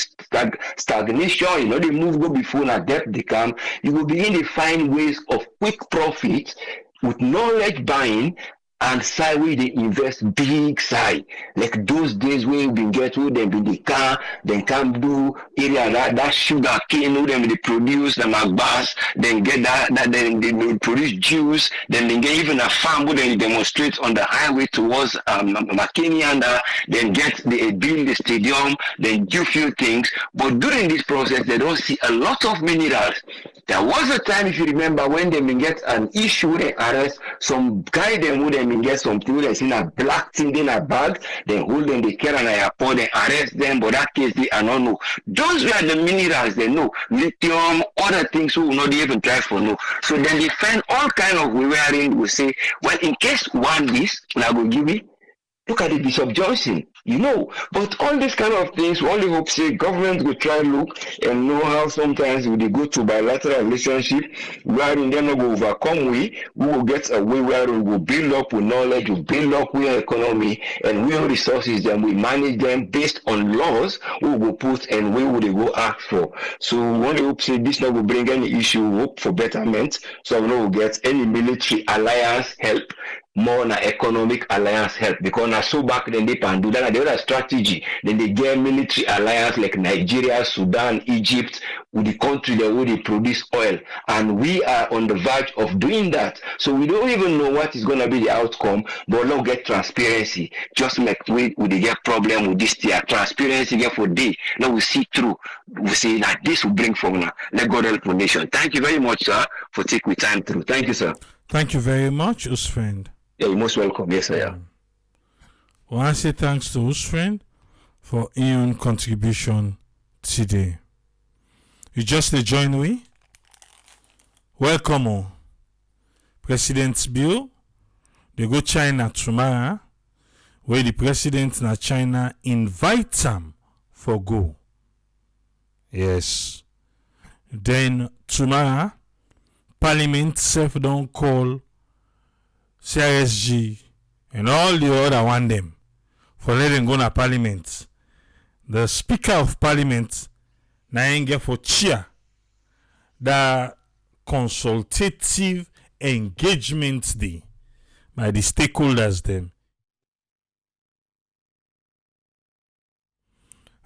stagnation. You know, they move go before a debt they come. You will begin to find ways of quick profit with knowledge buying and side where they invest big side. Like those days where we been get with them in the car, then come do area that sugar cane, them they produce the magbas, then get that then they produce juice, then they get even a farm where they demonstrate on the highway towards McKinney and then get the build the stadium, then do few things. But during this process they don't see a lot of minerals. There was a time, if you remember, when they may get an issue, they arrest some guy, then would they may get something, they see a black thing in a bag, then hold them, they carry an airport, they arrest them, but that case they are not know. Those were the minerals they know, lithium, other things who will not even try for no. So then they find all kind of wearing, will say, well, in case one this, I will give it. Look at the Bishop Johnson, you know. But all these kind of things, we only hope say government will try look and know how sometimes when they go to bilateral relationship, wherein they not go overcome we will get a way where we will build up with knowledge, we build up with economy, and we have resources, then we manage them based on laws we will put and where would they go act for. So we only hope say this not will bring any issue, hope for betterment, so we will get any military alliance help. More na economic alliance help because na so back then they can do that. The other strategy, then they get military alliance like Nigeria, Sudan, Egypt, with the country that where they produce oil, and we are on the verge of doing that. So we don't even know what is going to be the outcome, but now get transparency. Just like we get problem with this tier, transparency get for day. Now we see through. We say that this will bring from now. Let God help the nation. Thank you very much, sir, for taking time through. Thank you, sir. Thank you very much, Usfriend. Yeah, you're most welcome. Yes, I am. I want to say thanks to Usfriend for his contribution today. You just join we. Welcome on. President's bill. They go China tomorrow, where the president na China invite them for go. Yes. Then tomorrow, Parliament self don't call CRSG and all the other one them for letting go na Parliament. The Speaker of Parliament na get for chair the consultative engagement day by the stakeholders them.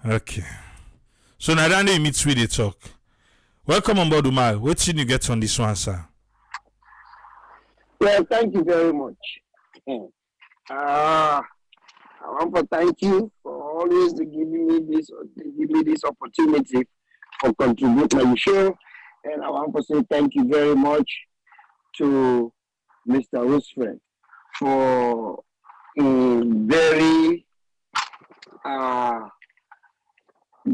Okay. So now that they meet with the talk. Welcome on board, Umar. What did you get on this one, sir? Well, thank you very much. I want to thank you for always giving me this opportunity for contributing to the show, and I want to say thank you very much to Mr. Usfriend for very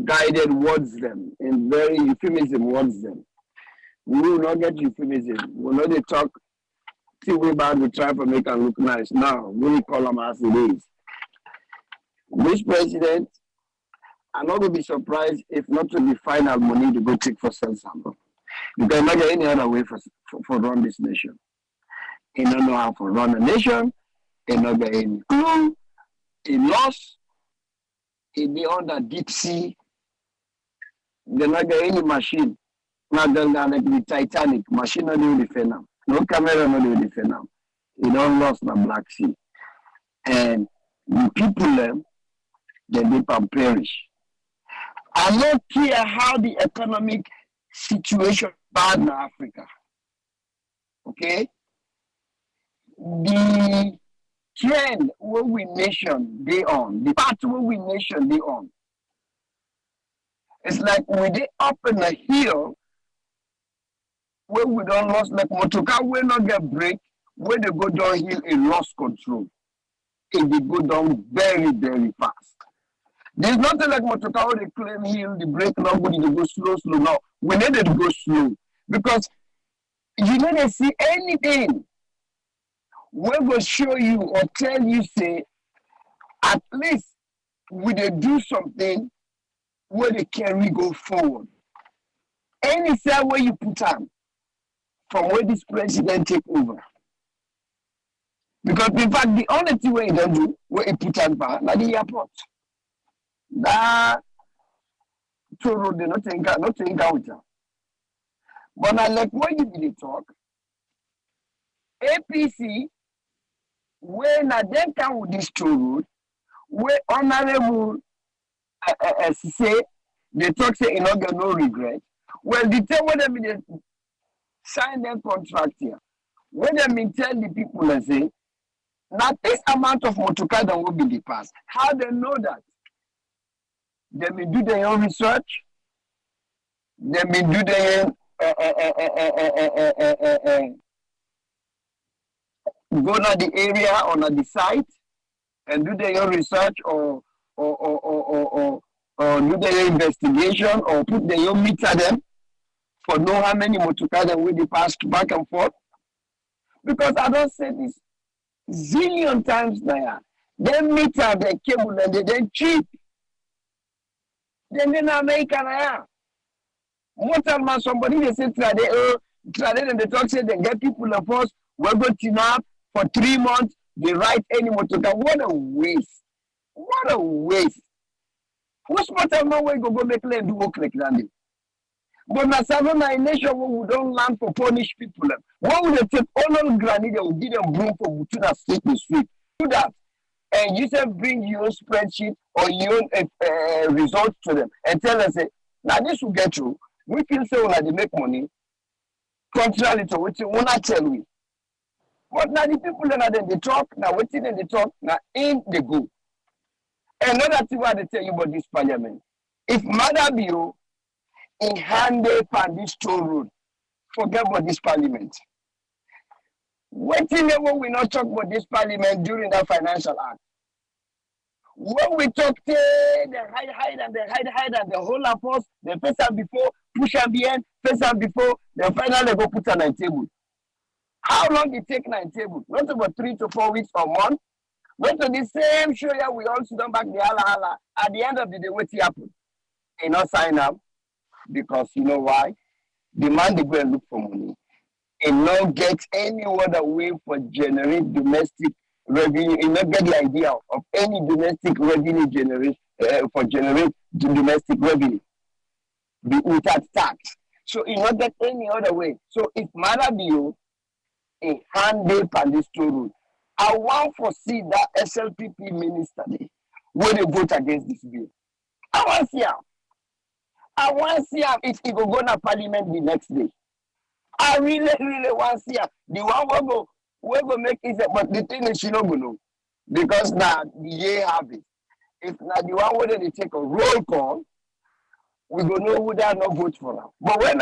guided words them and very euphemism words them. We will not get euphemism. We will not talk. See, we bad, we try to make them look nice. Now, we call them as it is. This president, I'm not going to be surprised if not to be final money to go take for cell sample. Because not get any other way for run this nation. He don't know how to run a nation. He not get any clue. He lost. He be under deep sea. They not get any machine. Not like the Titanic. Machine not do defend them. No camera not do defend them. He don't lost the Black Sea. And the people them, then they can perish. I don't care how the economic situation is bad in Africa. Okay? The trend where we nation they on, the path where we nation they on. It's like we they up in the hill where we don't lost like motorcar will not get break, where they go downhill and lost control. And they go down very, very fast. There's nothing like motorcar where they claim hill, the brake not good, they go slow. Now we need to go slow. Because you need to see anything. We will show you or tell you, say, at least we they do something where they carry go forward. Any side where you put on from where this president take over. Because in fact, the only thing where he don't do, where he put on back, like the airport. That total they not think out with her. But I like when you really talk, APC, when I then come with this toll road, where honorable say they talk say you not get no regret. Well, the time when they sign their contract here, when they tell the people and say, now this amount of motorcar that will be the past. How they know that? They may do their own research. They may do their go to the area or to the site and do their own research or do their investigation or put their own meter them for know how many motorcars that will be passed back and forth. Because I don't say this zillion times now. They meter the cable and they cheap. Then in America now. Most of them somebody they say trade and they talk say they get people of us we're going to up for 3 months, they write any motorcar. What a waste. What a waste. What's what of man we go make land do work like that? But now seven a nation where we don't land for punish people. What would they take all granny they will give them broom for Butuna State to sweep? Do that. And you say bring your own spreadsheet or your own results to them and tell them say, now this will get you. We feel say when they make money, contrary to what you wanna tell we. But now the people that they talk, now waiting and they talk, now in the go. Another thing what they tell you about this parliament. If Mother Bio in hand on this toll road, forget about this parliament. Waiting when we not talk about this parliament during that financial act. When we talk, they hide and the whole of us, they face them before, push them behind, face them before, then finally go put on a table. How long it take 9 table? Not about 3 to 4 weeks or month. Went to the same show here, we all sit down back the hala. At the end of the day, what happened? They not sign up because you know why? The man they go and look for money. And not get any other way for generate domestic revenue. And not get the idea of any domestic revenue generation for generate domestic revenue without tax. So you not get any other way. So if Mother Bio a hand on this road, I want to see that SLPP minister when they vote against this bill. I want to see him. I want to see him if he will go to parliament the next day. I really want to see him. The one we go make it, but the thing is she not going to know. Because now the year have it. If now the one where they take a roll call, we go know who they are not vote for now. But when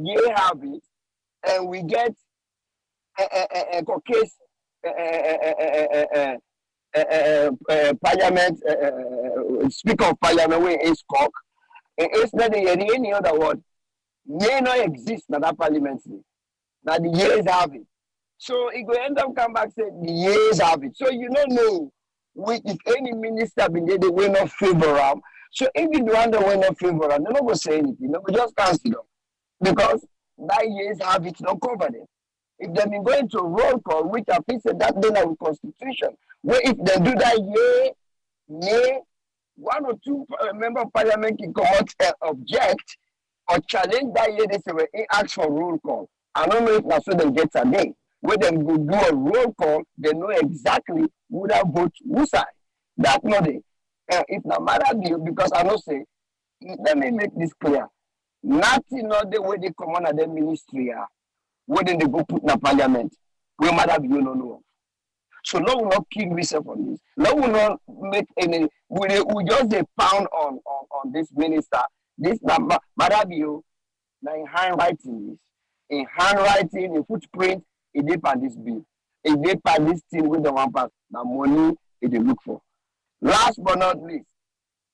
year have it, and we get a case parliament speaker of parliament where is cock it's not any other word may not exist in that parliament now the years have it so it go end up come back say the years have it so you don't know if any minister been there they will not favor them so if you do under will not favor them they not go say anything they go just cancel them because that years have it don't cover them. If they've been going to roll call, which I think that then our constitution, where if they do that, one or two member of parliament can come out object or challenge that they say well, ask for roll call. I don't know if that's what they get a day. When they go do a roll call, they know exactly who that vote who side. That's not it. if not matter bill, because I know say, let me make this clear. Nothing not the way they come on at the ministry, where then they go put in the parliament, where matter bill no know. So no will not kill myself on this. No will not make any. We just a pound on this minister. This matter bill. Now in handwriting this, in handwriting, in footprint, it did on this bill. It did on this thing with the one part. Now money it they look for. Last but not least,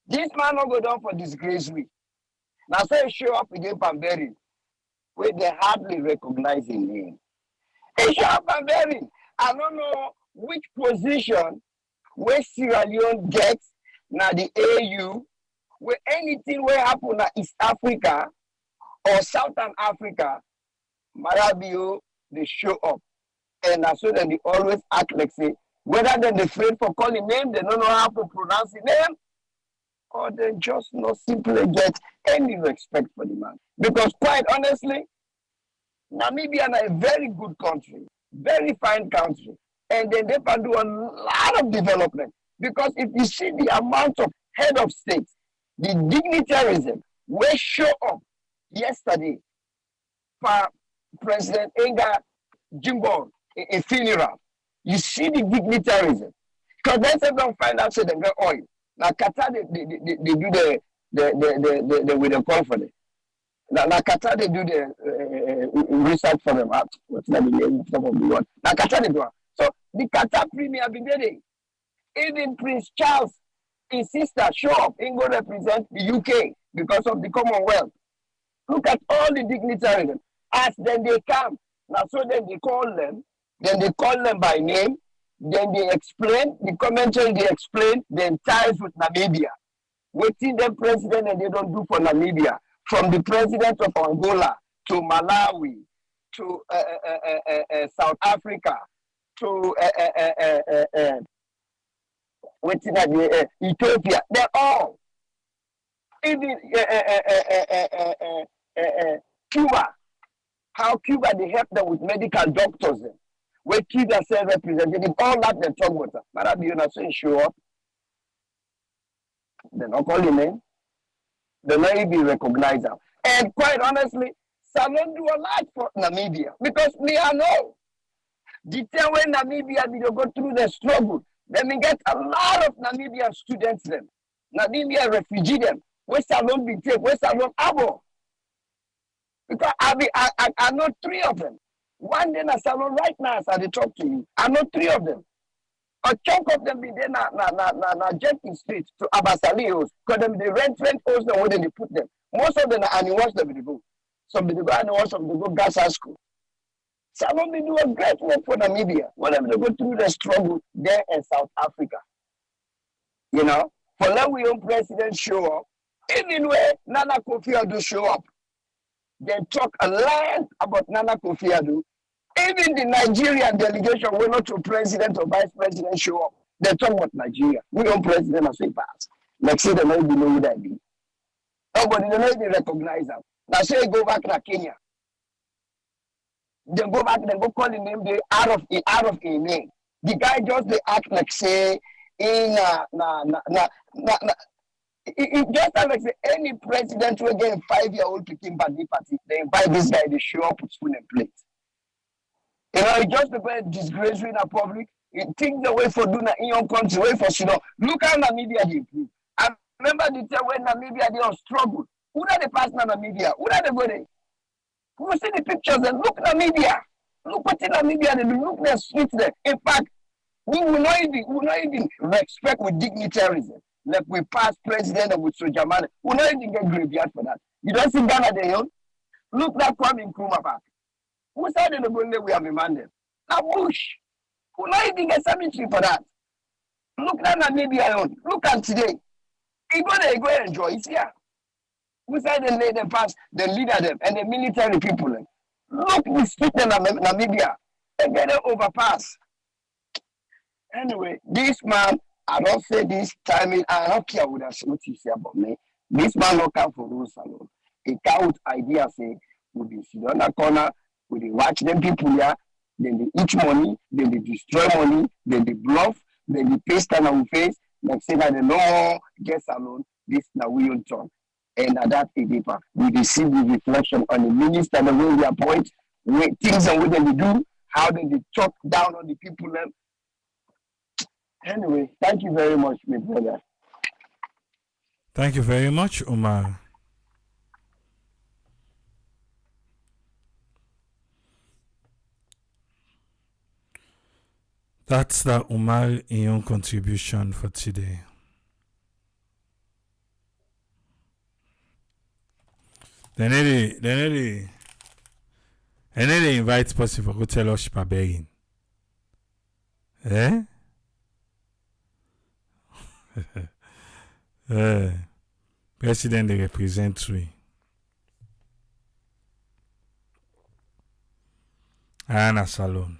this man not go down for disgrace week. Now say show up again and bury, where they hardly recognize him. He show up and bury. I don't know which position where Sierra Leone gets now the AU, where anything will happen in East Africa or Southern Africa, Marabio, they show up. And so then they always act like say, whether they're afraid for calling name, they don't know how to pronounce the name, or they just not simply get any respect for the man. Because quite honestly, Namibia is a very good country, very fine country. And then they can do a lot of development. Because if you see the amount of head of states, the dignitarism, will show up yesterday for President Enga Jimbo in funeral. You see the dignitarism. Because then they don't find out, say they get oil. Now Qatar, they do the with the call for them. Now Qatar, they do the research for them. What's that name of the one? Now Qatar, they do it. So the Qatar premier been ready. Even Prince Charles, his sister, show up and go represent the UK because of the Commonwealth. Look at all the dignitaries. As then they come. Now so then they call them. Then they call them by name. Then they explain. The commentary they explain. Then ties with Namibia. Waiting the president and they don't do for Namibia. From the president of Angola to Malawi to South Africa to Ethiopia. They're all. Even Cuba. How Cuba they help them with medical doctors. Where Cuba self representative, all that they talk about. But you not saying show up. They're not calling name. They not even recognize them. And quite honestly, Salon do a lot for Namibia. Because me I know. The time when Namibia will go through the struggle, they may get a lot of Namibian students then. Namibia refugee them. Where Salon be take, where Salon abo. Because I know 3 of them. One day na Salon right now as I talk to you. I know 3 of them. A chunk of them be there na Jenkins Street to Abasalios. Because them they rent house them where they put them. Most of them are animals them they go. Some they go animals, some they go Gaza school. Salon be do a great work for Namibia. When they go through the struggle there in South Africa. You know, for let we own president show up. Even where Nana Kofi-Addo show up. They talk a lot about Nana Kofi-Addo. Even the Nigerian delegation will not to president or vice president show up. They talk about Nigeria. We own president as we pass. Like say they don't even know who that be. Nobody they don't even recognize them. Now say go back to Kenya. They go back, they go call the name they out of a name. The guy just they act like say in it just like say any president will get a 5-year-old picking party, they invite this guy, they show up with spoon and plate. You know, it just prepare disgrace in the public. It takes the way for doing in your country, way for you know. Look how Namibia they improve. I remember the time when Namibia they all struggle. Who did they pass Namibia? Who did they go there? Who see the pictures and look Namibia. Look what in Namibia they do. Look their streets there. In fact, we will not even respect with dignitarism. Like we pass president and with soldier man. We will not even get graveyard for that. You don't see Ghana there, look that Kwame Nkrumah back. Who said in the Bunde we have demanded? Now Bush. We will not even get cemetery for that. Look at Namibia. Look at today. He go there, go enjoy. It's here. Who said they lay them fast, the leader them, and the military people. Look, we speak in Namibia. They get an overpass. Anyway, this man, I don't say this timing, I don't care what you say about me. This man don't come for rules alone. He come with ideas, say, we'll be sit on the corner, we'll watch them people here, then they eat money, then they destroy money, then they bluff, then they paste on our face, like say that the law gets alone, this now we on talk. And at that paper, we receive the reflection on the minister, the way they appoint, things and what they do, how they talk down on the people. Anyway, thank you very much, my brother. Thank you very much, Umar. That's the Umar Iyon contribution for today. They need to invite person for go tell us begging. Eh? President they represent we. Anna Salon.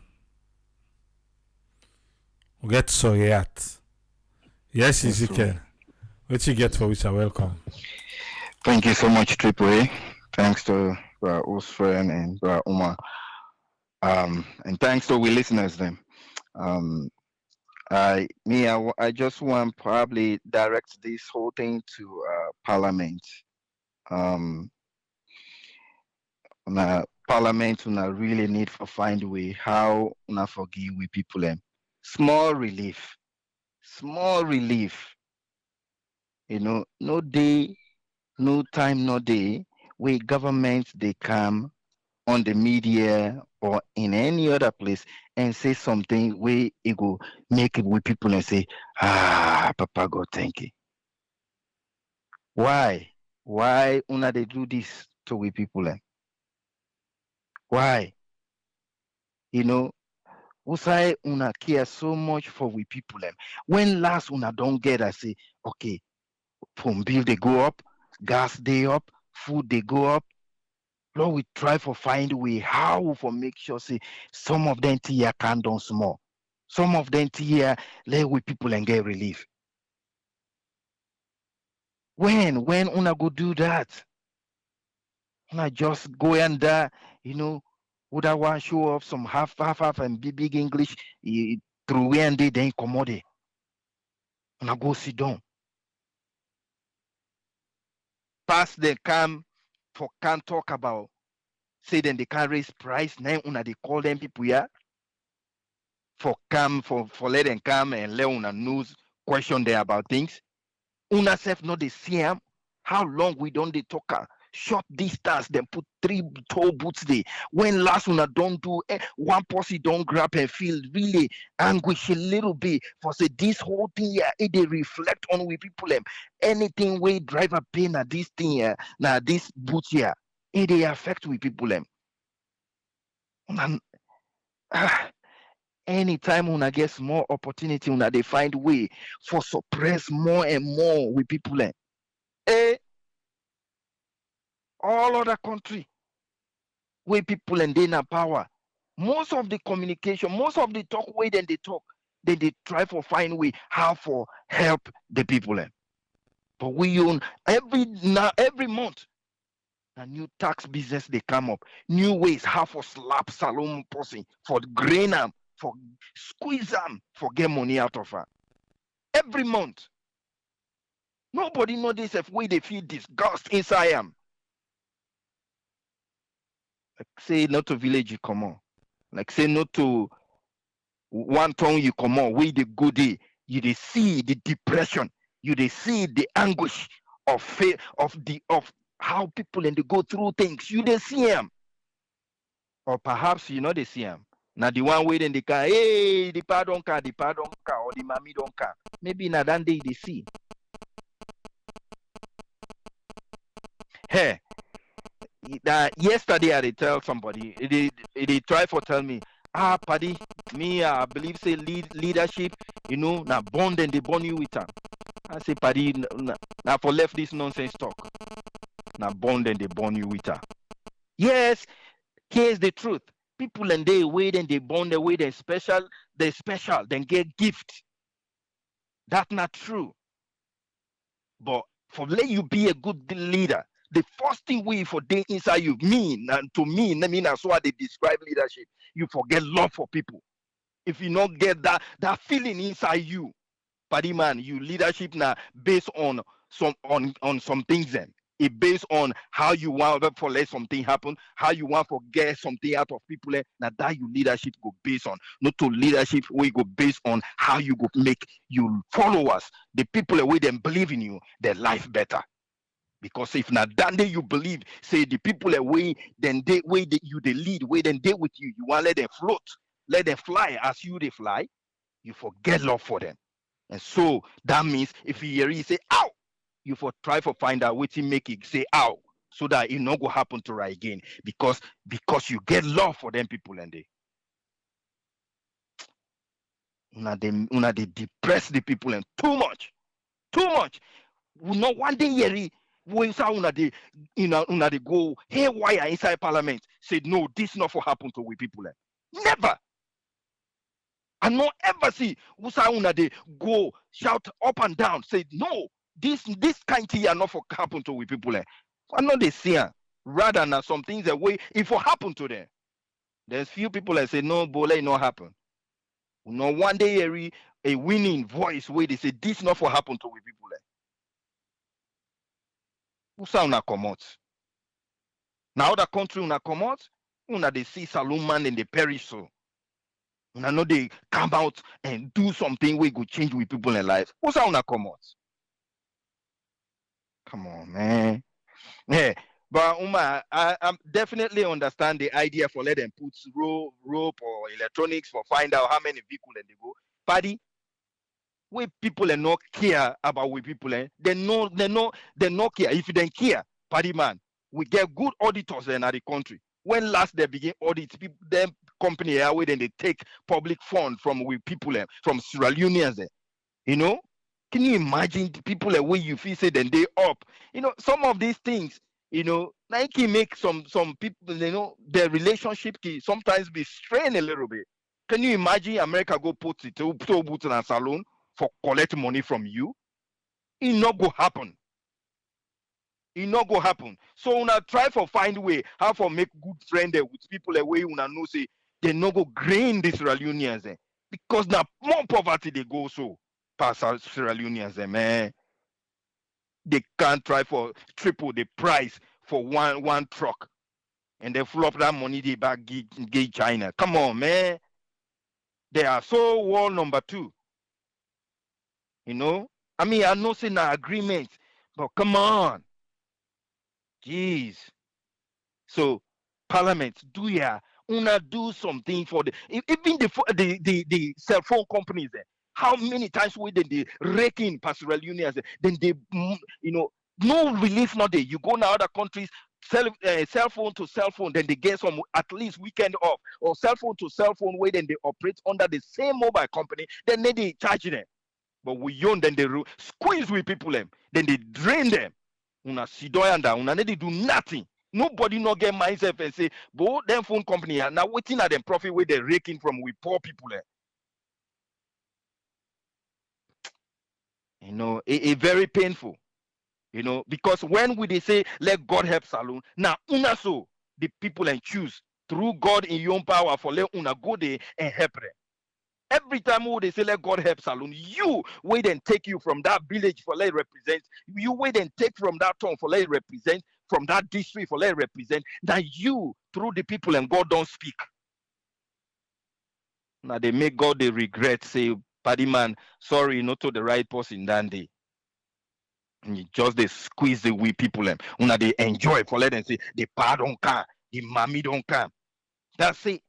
We get Soriat. Yes, Ezekiel. What you get for which are welcome. Thank you so much, Triple A. Thanks to our host friend and Umar. And thanks to our listeners then. I just want probably direct this whole thing to Parliament. Parliament una really need to find a way how una forgive we people them. Small relief. You know, no day, no time, no day where government they come on the media or in any other place and say something where it go make it with people and say, Papa God, thank you. Why una they do this to we people? Why? You know, why una care so much for we people? When last una don't get, I say, okay, phone bill they go up, gas they up, food they go up. Lord, we try for find a way how for make sure say some of them here can do small. Some of them here let we people and get relief. When una go do that? Una just go and you know, would I want to show off some half and big English through where and they then commode. Una go sit down. Pass the come for can't talk about. Say then they can't raise price. Now una they call them people here for let them come and let una news question there about things. Una self not the same. How long we don't they talk short distance, then put 3 toll boots there. When last una don't do one person don't grab and feel really anguish a little bit for say this whole thing here, they reflect on we people them. Anything we drive a pain at this thing here, now this boot here, they affect we people them. Anytime una get more opportunity, una they find way for suppress more and more with people them. All other country where people and they na power. Most of the communication, most of the talk way then they talk, then they try for find way how for help the people. But we own every month a new tax business they come up, new ways how for slap Salome person, for grain them, for squeeze them, for get money out of her. Every month. Nobody know this if way they feel disgust inside them. Like say not to village you come on. Like say not to one town you come on. Where the good day, you they see the depression, you they see the anguish of fear of how people and they go through things. You they see them, or perhaps you know they see them. Now the one way then they can, hey, the pardon car, or the mommy don't car. Maybe na that day they see. Hey. Yesterday I tell somebody they try for tell me paddy me I believe say leadership you know now bond and they bond you with them. I say paddy now for left this nonsense talk now bond and they bond you with them. Yes, here's the truth. People and they wait and they bond the way they're special then get gift. That's not true. But for let you be a good leader, the first thing we for day inside you mean and to me, I mean that's why they describe leadership. You forget love for people. If you don't get that feeling inside you, Paddy man, you leadership now based on some things then. It based on how you want for let something happen, how you want to get something out of people. Now that you leadership go based on, not to leadership we go based on how you go make you followers, the people that way them believe in you, their life better. Because if not that day you believe, say the people away, then they way that you they lead, way then they with you, you want to let them float, let them fly as you they fly, you forget love for them. And so that means if you hear it say ow, you for try for find out what make it say ow, so that it not go happen to right again. Because you get love for them people and they una they depress the people and too much. Too much. We not one day here when una they go haywire inside parliament, said no, this not for happen to we people. Never. I not ever see una they go shout up and down, say no, this kind thing are not for happen to we people. I know they see rather than some things that way if it happen to them. There's few people that say no, but it not happen. No one day a winning voice where they say this not for happen to we people. Usa una comot. Now other country una comot, una they see saloon man and they perish so. Una know they come out and do something we go change with people in life. Usa una comot. Come on, man. Yeah. But I definitely understand the idea for let them put rope or electronics for find out how many vehicles they go. Paddy, we people are not care about we people. They not care. If they care, Paddy man, we get good auditors in the country. When last they begin audit, people, them company away then they take public fund from we people from Sierra Leoneans. You know, can you imagine the people where you feel say then they up? You know, some of these things, you know, Nike make some people, you know, their relationship can sometimes be strained a little bit. Can you imagine America go put it to boot in a salon for collect money from you? It not go happen. It not go happen. So una try for find way how for make good friend with people away una know say they no go grain these Sierra Leoneans because now more poverty they go so past Sierra Leoneans man. They can't try for triple the price for one truck and they flop that money they back give China. Come on, man. They are so world number 2. You know? I mean, I know saying an agreement, but come on. Jeez. So, Parliament, do ya una do something for even the cell phone companies how many times we then they rake in pastoral unions then they you know no relief not there. You go now other countries cell phone to cell phone, then they get some at least weekend off, or cell phone to cell phone where then they operate under the same mobile company, then they charge them. But we young then they squeeze with people them, then they drain them. Una sidoyanda, una they do nothing. Nobody not get myself and say, but them phone company are now waiting at them profit where they raking from with poor people. You know, it very painful. You know, because when we they say let God help Salon, now una so the people and choose through God in your own power for let una go there and help them. Every time when they say let God help Salon, you wait and take you from that village for let represent, you wait and take from that town for let represent, from that district for let represent, that you through the people and God don't speak. Now they make God they regret, say, Paddy man, sorry, not to the right person that day. And you just they squeeze the we people them. Una they enjoy for let them say the pa don't come, the mommy don't come. That's it.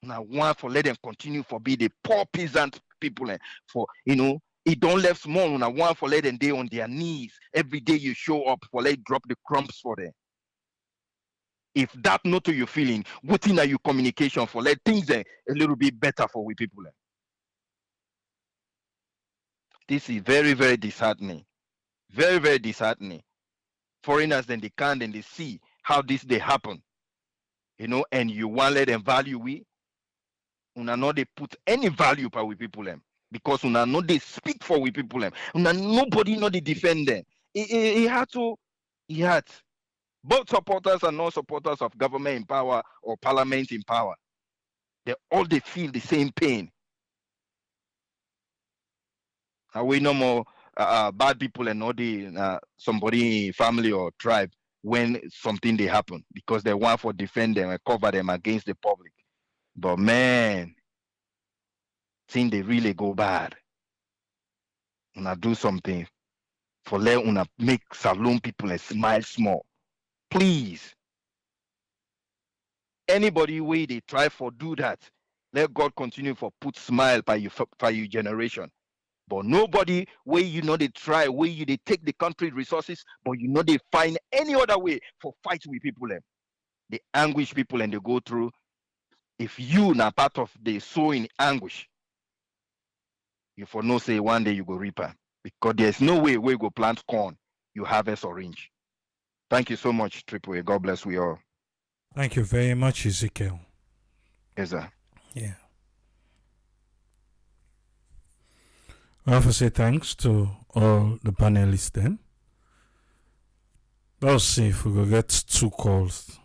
Now one for let them continue for be the poor peasant people for you know it don't left small. Now one for let them they on their knees every day you show up for let drop the crumbs for them. If that not to your feeling, what in are your communication for let things a little bit better for we people. This is very, very disheartening. Very, very disheartening. Foreigners then they can and they see how this they happen. You know, and you want let them value we. Una know they put any value for we people them. Because una know they speak for we people them. Una nobody know they defend them. He had both supporters and non-supporters of government in power or parliament in power. They feel the same pain. We no more bad people and not the somebody family or tribe when something they happen because they want for defend them and cover them against the public. But man, thing they really go bad. Una do something for let una make saloon people and smile small. Please. Anybody way they try for do that, let God continue for put smile by your generation. But nobody way you know they try, way you they take the country resources, but you know they find any other way for fight with people them. The anguish people and they go through. If you not part of the sowing anguish, you for no say one day you go reaper. Because there's no way we go plant corn, you harvest orange. Thank you so much, Triple A. God bless we all. Thank you very much, Ezekiel. Yes, sir. Yeah. I have to say thanks to all the panelists then. Let's see if we will get 2 calls.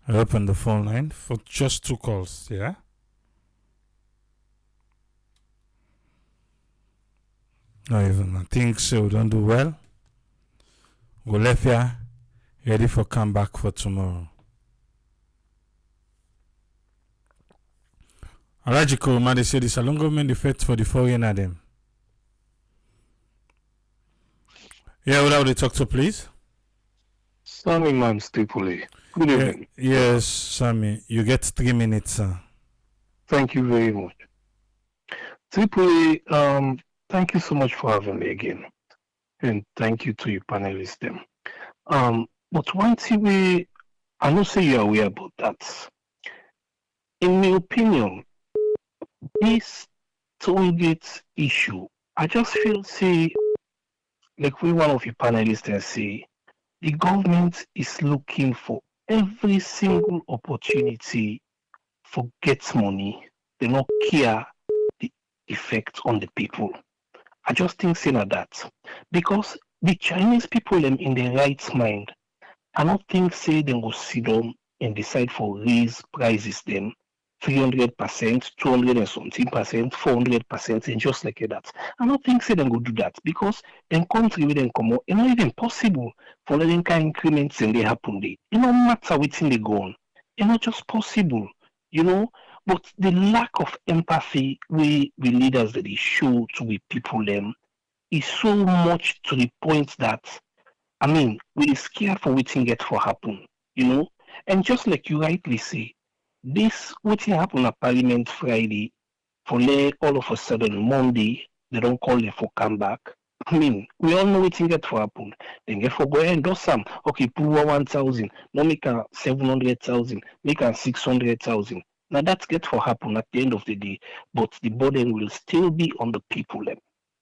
I open the phone line for just 2 calls, yeah? Not even. I think so. Don't do well. Go left here. Ready for comeback for tomorrow. Alajiko, man, they say the Salon government effect for the foreigner them. Yeah, what would they talk to, please? Sammy Man Stipule. Good evening. Yes, Sammy. You get 3 minutes, sir. Thank you very much. Stipule, thank you so much for having me again. And thank you to your panelists them. But one thing I know say you're aware about that. In my opinion, this tollgate issue, I just feel say, like we one of your panelists and say, the government is looking for every single opportunity for get money. They don't care the effect on the people. I just think saying that because the Chinese people them in their right mind, I don't think say they will sit down and decide for raise prices them 300%, 200 and something percent, 400%, and just like that. I don't think say they will do that because in country with them come out, it's not even possible for letting kind increments and they happen there. It no matter within they go on. It's not just possible, you know. But the lack of empathy we leaders that they show to the people them is so much to the point that I mean we scared for waiting get for happen, you know. And just like you rightly say, this waiting happen at Parliament Friday for let all of a sudden Monday they don't call them for come back. I mean, we all know waiting get for happen. Then get for go ahead and do some. Okay, put 1,000, no make a 700,000, make a 600,000. Now that's get for happen at the end of the day, but the burden will still be on the people.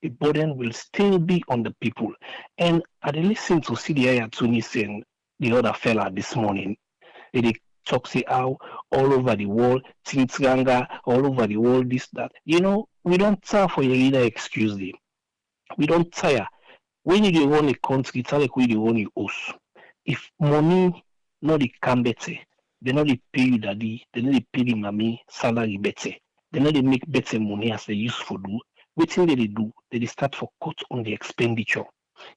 The burden will still be on the people. And I listen to CDI Tunis and the other fella this morning. They talk say how all over the world, Tintranga, all over the world, this, that. You know, we don't tire for your leader excuse them. We don't tire. When you run a country, it's like when you run your house. If money not the come better, they not they pay you daddy, they not they pay the mommy salary better. They not they make better money as they used to do. What thing they do, they start for cut on the expenditure.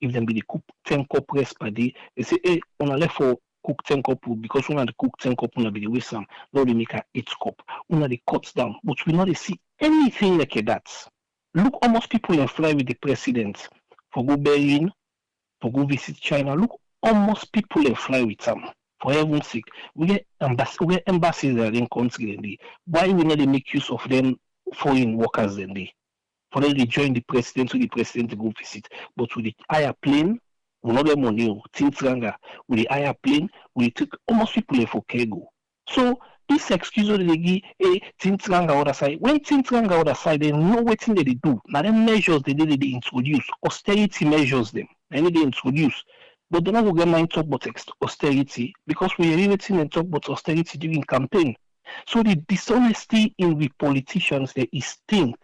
If them be the cook 10 cup rest per day, they say, hey, on a left for cook 10 cup because one of the cook 10 cup on be the way some now they make a 8 cup. One of the cuts down, but we not see anything like that. Look, almost people in fly with the president for go Berlin, for go visit China. Look, almost people in fly with them. For heaven's sake, we get embassies that are in country then they. Why we not they make use of them foreign workers then they? For them they join the president to the president to go visit. But with the higher plane, we not get money. Things longer. With the higher plane, we take almost people in for cargo. So this excuse that they give, things longer other side. When things longer other side, they know what thing that they do. Now them measures they introduce, austerity measures them. They introduce. But they're not going to get mind talk about austerity because we are everything and talk about austerity during campaign. So the dishonesty in the politicians there is stink.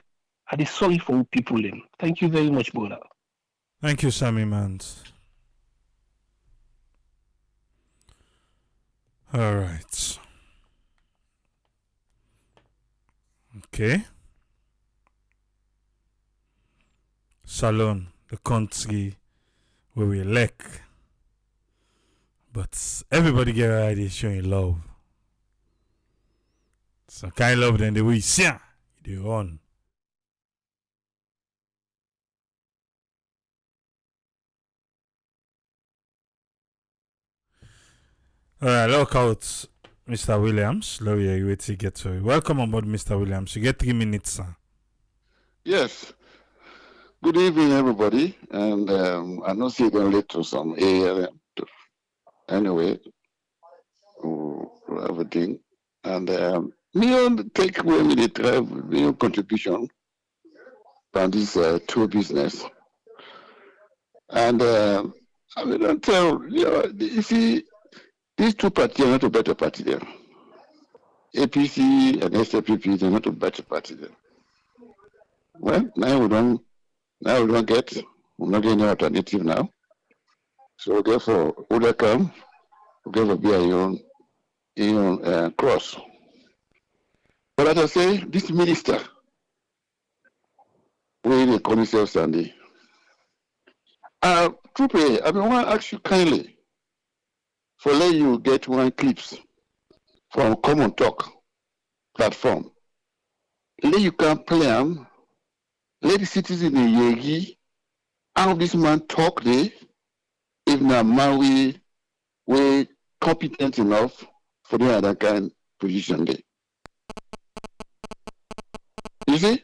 I am sorry for people then. Thank you very much, brother. Thank you, Sammy Mans. All right. Okay. Salon, the country where we elect. But everybody get right is showing love. Some kind of love than the way you see they run. Alright, look out, Mr. Williams. Lawyer, you wait to get to it. Welcome on board, Mr. Williams. You get 3 minutes, sir. Yes. Good evening, everybody. And I know you're going to lead to some area. Anyway, everything. And me take away with the drive, contribution from this tour business. And I mean, don't tell, you see, these two parties are not a better party there. APC and SLPP, they're not a better party there. Well, now we don't get, we're not getting an alternative now. So therefore, order come, therefore be your own cross. But as I say, this minister, we the Commissioner Sandy. Trupe, I want to ask you kindly for let you get one clips from Common Talk platform. Let you can play them. Let the citizens in Yegi, how this man talk there, if not man we competent enough for the other kind of position there. You see?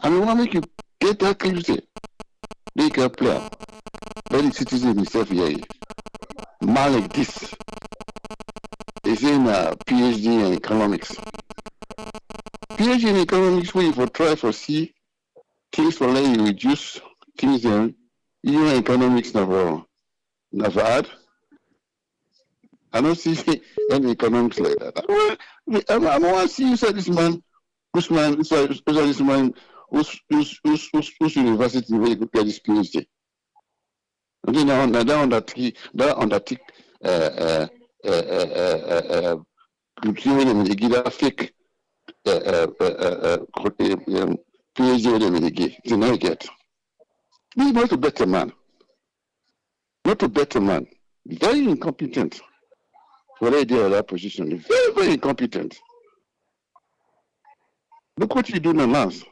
I want to make you get that clip there. They can play. Let the citizen himself here. Man like this. He's in a PhD in economics. PhD in economics where you for try for see things for let you reduce things in economics never hard. I don't see any economics like that. I want to see you say this man whose university where you could get this PhD. And then that undertake they give that fake PhD they give. They never get. He's not a better man. Not a better man. Very incompetent. For the idea of that position. Very, very incompetent. Look what you do in the lands.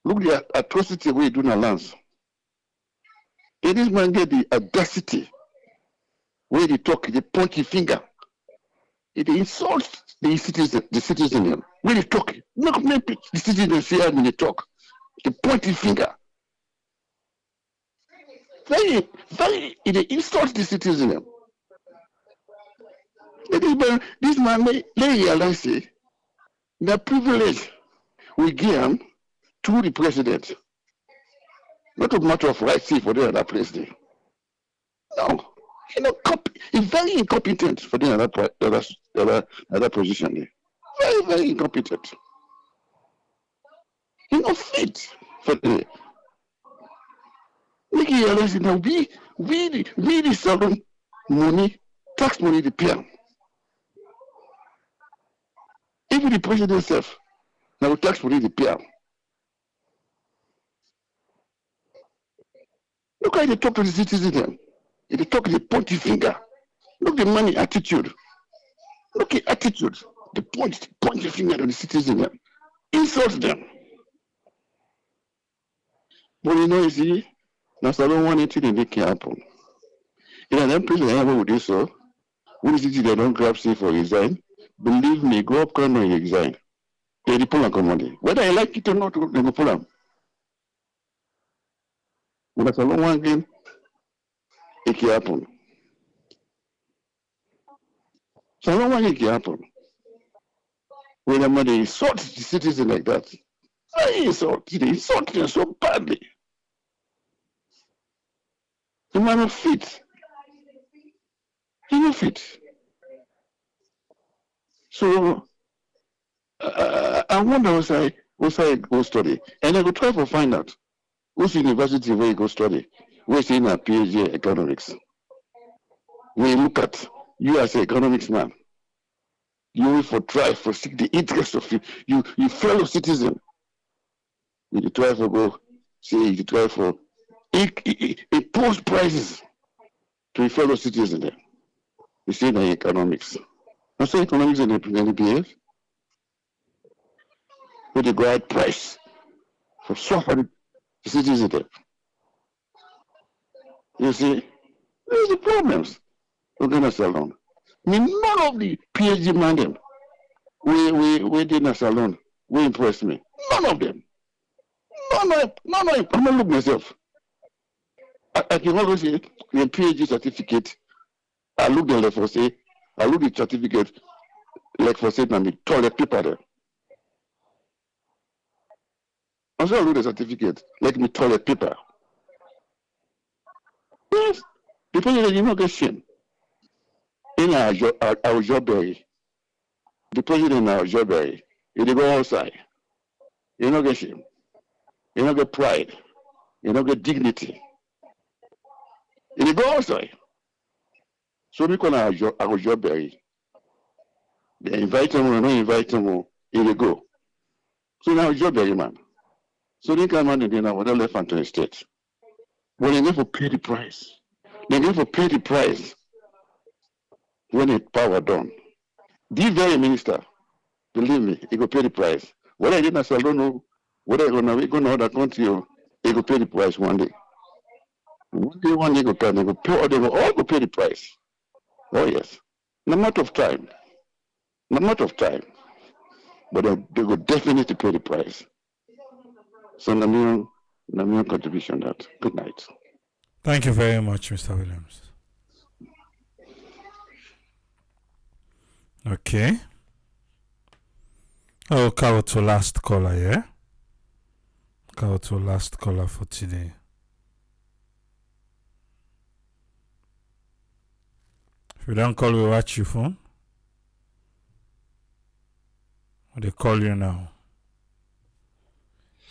Look the atrocity we do in the lands. And this man get the audacity where they talk, they point the finger. They insult the citizen. When they talk, not maybe the citizen say when they talk. They point the finger. Very, very, they insult the citizen. This man may realize the privilege we give him to the president. Not a matter of right for the other place there. No. He's very incompetent for the other position there. Very, very incompetent. He's not fit for the. We realize now we the salon money, tax money the pay. Even the president himself, now tax money the pay. Look how they talk to the citizen. They talk, they point the finger. Look the money attitude. Look the attitude. They point the finger to the citizen. Insult them. But you see, now I don't want anything that can happen. In an place ever would do so, when the city they don't grab say for resign, believe me, go up come and resign. They pull and come money. Whether I like it or not, they go pull them. When I don't want again, it can happen. So I don't want it to happen. When the money insult the citizen like that, they insult them so badly. The man of fit. He's not fit. So I wonder what's I go study. And I go try to find out which university where you go study. Where's in a PhD in economics. When you look at you as an economics man, you will for try for seek the interest of you fellow citizen. You try to go say you try for impose prices to your fellow citizens there. You see the economics. I say economics in the behave. With the right price for suffering the citizens there. You see, there's the problems. We're gonna salon. I mean, none of the PhD man them we did not salon. We impressed me. None of them. None of them. I'm gonna look myself. I can always say the PhD certificate. I look the left for say, I look the certificate like for say and the toilet paper there. I saw look the certificate like me toilet paper. Yes, people you know get shame. In our job, the president in our job, if they go outside, you don't get shame, you don't get pride, you don't get dignity. If they go outside, so we call our job, they invite them or not invite them, if they go. So now job, man. So they come out and then I would have left Anthony State. But they never pay the price. They never pay the price when the power done. The very minister, believe me, he go pay the price. Whether I did not, I don't know. Whether we go to other country, he go pay the price one day. One day go come, they go pay, they go all go pay the price. Oh yes, no matter of time, but they go definitely pay the price. So my contribution that. Good night. Thank you very much, Mr. Williams. Okay. Oh, cover to last caller, yeah? Cover to last caller for today. If you don't call, we watch your phone. They call you now.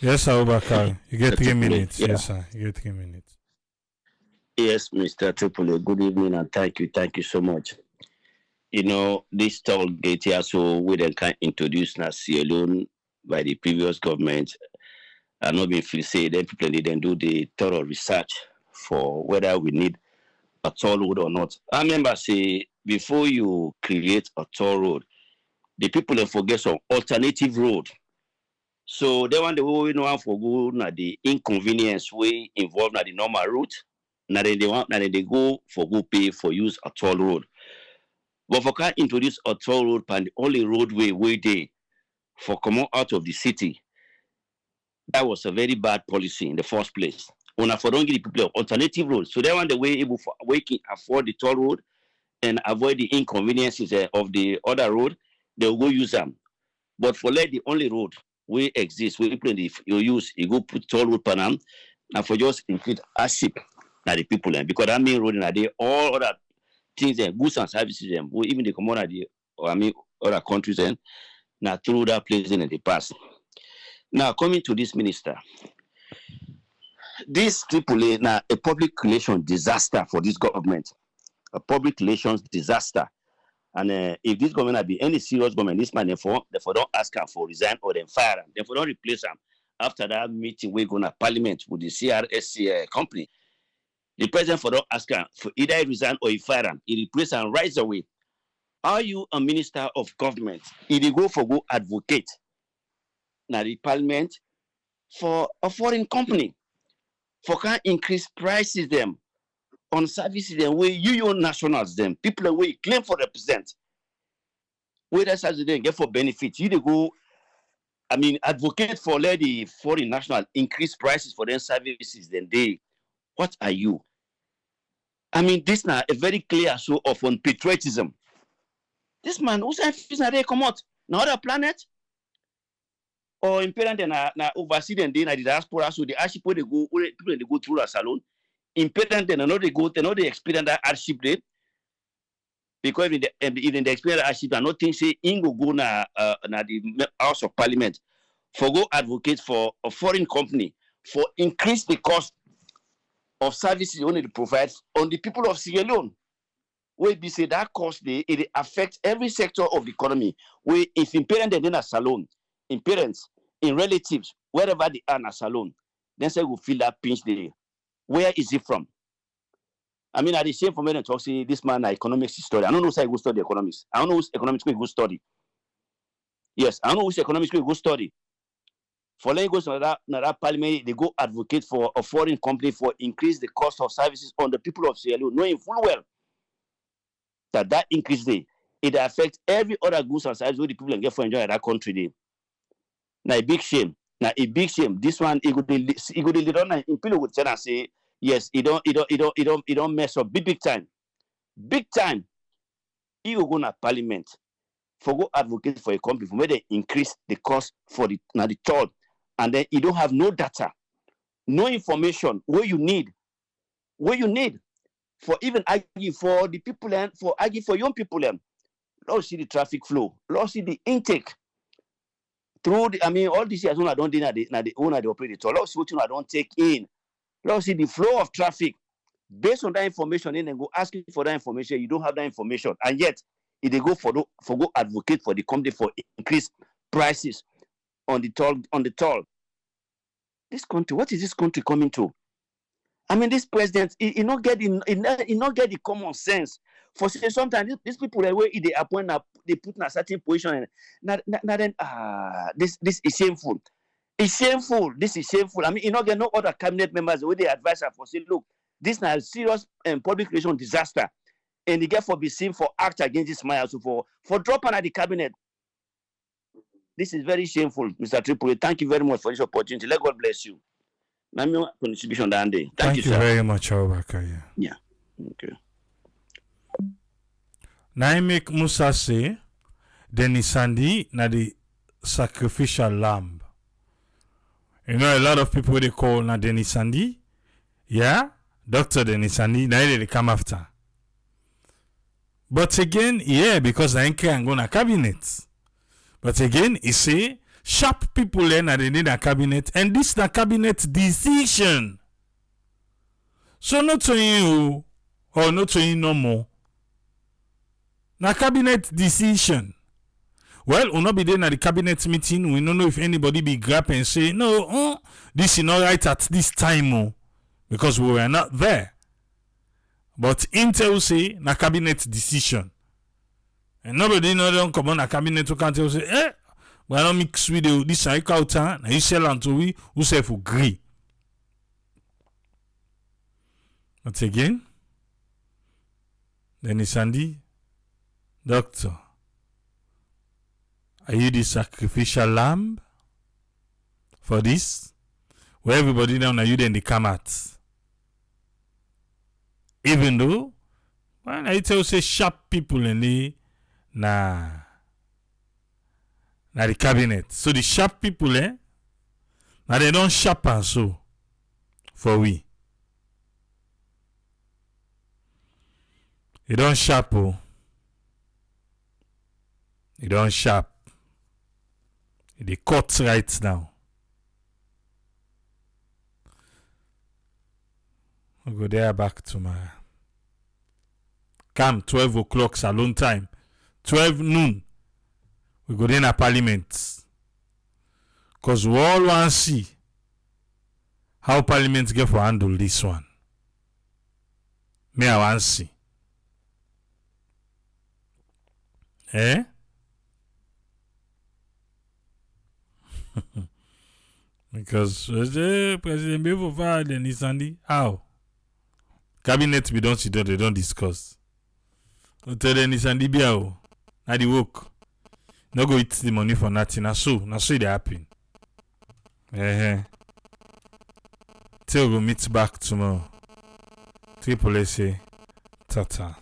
Yes, sir, Obakar. You get 3 minutes. Yeah. Yes, sir. You get 3 minutes. Yes, Mr. Tripoli. Good evening and thank you. Thank you so much. You know, this toll gate here, so we then can introduce now Leone by the previous government. And not being feel say then people didn't do the thorough research for whether we need a toll road or not. I remember say before you create a toll road, the people then forget some alternative road. So they want the way we know for go na the inconvenience way involved na the normal route. Now then they go for go pay for use a toll road. But for can introduce a toll road and the only roadway way they for come out of the city, that was a very bad policy in the first place. When for don't give the people alternative roads, so they want the way able for waking afford the toll road and avoid the inconveniences of the other road, they will go use them. But for let the only road we exist, we people if you use you go put toll road panam and for just include hardship na the people and because that main road na they all other things and goods and services and even the commodity or other countries and now through that place in the past. Now coming to this minister, this AAA now a public relations disaster for this government, a public relations disaster. And if this government had been any serious government, this man therefore don't ask him for resign or then fire him. Therefore don't replace him after that meeting we're going to parliament with the CRSG company. The president for don't ask him for either he resign or he fire him. He replace him right away. Are you a minister of government? If you go advocate now the parliament for a foreign company for can increase prices them on services them where you nationals them people away claim for represent where that's as they get for benefit you they go advocate for let the foreign national increase prices for their services then they what are you? This now a very clear show of on patriotism. This man who's they come out now other planet or impedant na oversee them in the diaspora so the hardship they go people they go through a salon impedant then they experience that hardship there because even the experience hardship and nothing say in go na the House of Parliament for go advocate for a foreign company for increase the cost of services only to provide on the people of Sierra Leone. Where we say that cost it affects every sector of the economy. Where if in parents then a salon, in parents, in relatives, wherever they are in a salon, then say go feel that pinch there. Where is it from? I mean, at the same for me to talk, say this man economics study. I don't know who go study economics. I don't know who's economics go study. Yes, I don't know who's economics go study. For letting go to that parliament, they go advocate for a foreign company for increase the cost of services on the people of Sierra Leone, knowing full well that increase there, it affects every other goods and services where the people get for enjoy that country there. Now a big shame. This one it could lead on in people would tell and say, yes, it don't mess up big time. Big time. He will go to parliament for go advocate for a company for where they increase the cost for the toll. And then you don't have no data, no information where you need for even argue for the people and for argue for young people. Let's see the traffic flow. Let's see the intake. Through all these years when I don't do the owner the operator. Let's see what I don't take in. Let's see the flow of traffic. Based on that information, then go asking for that information. You don't have that information, and yet if they go for go advocate for the company for increased prices on the toll. This country, what is this country coming to? I mean, this president, he not get the common sense. For sometimes these people the way they appoint, they put in a certain position. This is shameful. It's shameful. This is shameful. I mean, you not get no other cabinet members the way they advise her for say, look, this is a serious public relation disaster, and they get for be seen for act against this man also for dropping at the cabinet. This is very shameful, Mr. Tripoli. Thank you very much for this opportunity. Let God bless you. Thank you, sir. Very much, Abubakar. Yeah. Okay. Naimik Musa say, Denis Sandi na the sacrificial lamb. You know, a lot of people they call na Denis Sandi. Yeah, Dr. Denis Sandi, now they come after. But again, yeah, because I can't go na cabinet. But again, he say, sharp people then they need a cabinet, and this is the cabinet decision. So not to you, or not to you no more. Na cabinet decision. Well, we'll not be there at the cabinet meeting. We don't know if anybody be grab and say, no, this is not right at this time, because we were not there. But Intel say, na cabinet decision. And nobody don't come on a cabinet who can't say, but I don't mix with this cycle out, and you sell unto we who say for agree. But again, Denis Sandi, doctor, are you the sacrificial lamb for this? Where everybody down are you then they come at? Even though, when I tell say sharp people in the na the cabinet. So the sharp people, now they don't sharp and so for we. They don't sharp, They don't sharp. They cut right now. I'll go there back to my come 12 o'clock salon time. 12 noon. We go in a parliament. Because we all want to see how parliament get for handle this one. Me I want to see. Because President Before fire Denis Sandi, how? Cabinet we don't sit down, they don't discuss. Tell Denis Sandi be how? Now the work. No go eat the money for nothing. Now so it happen. Till we meet back tomorrow. Triple SA, tata.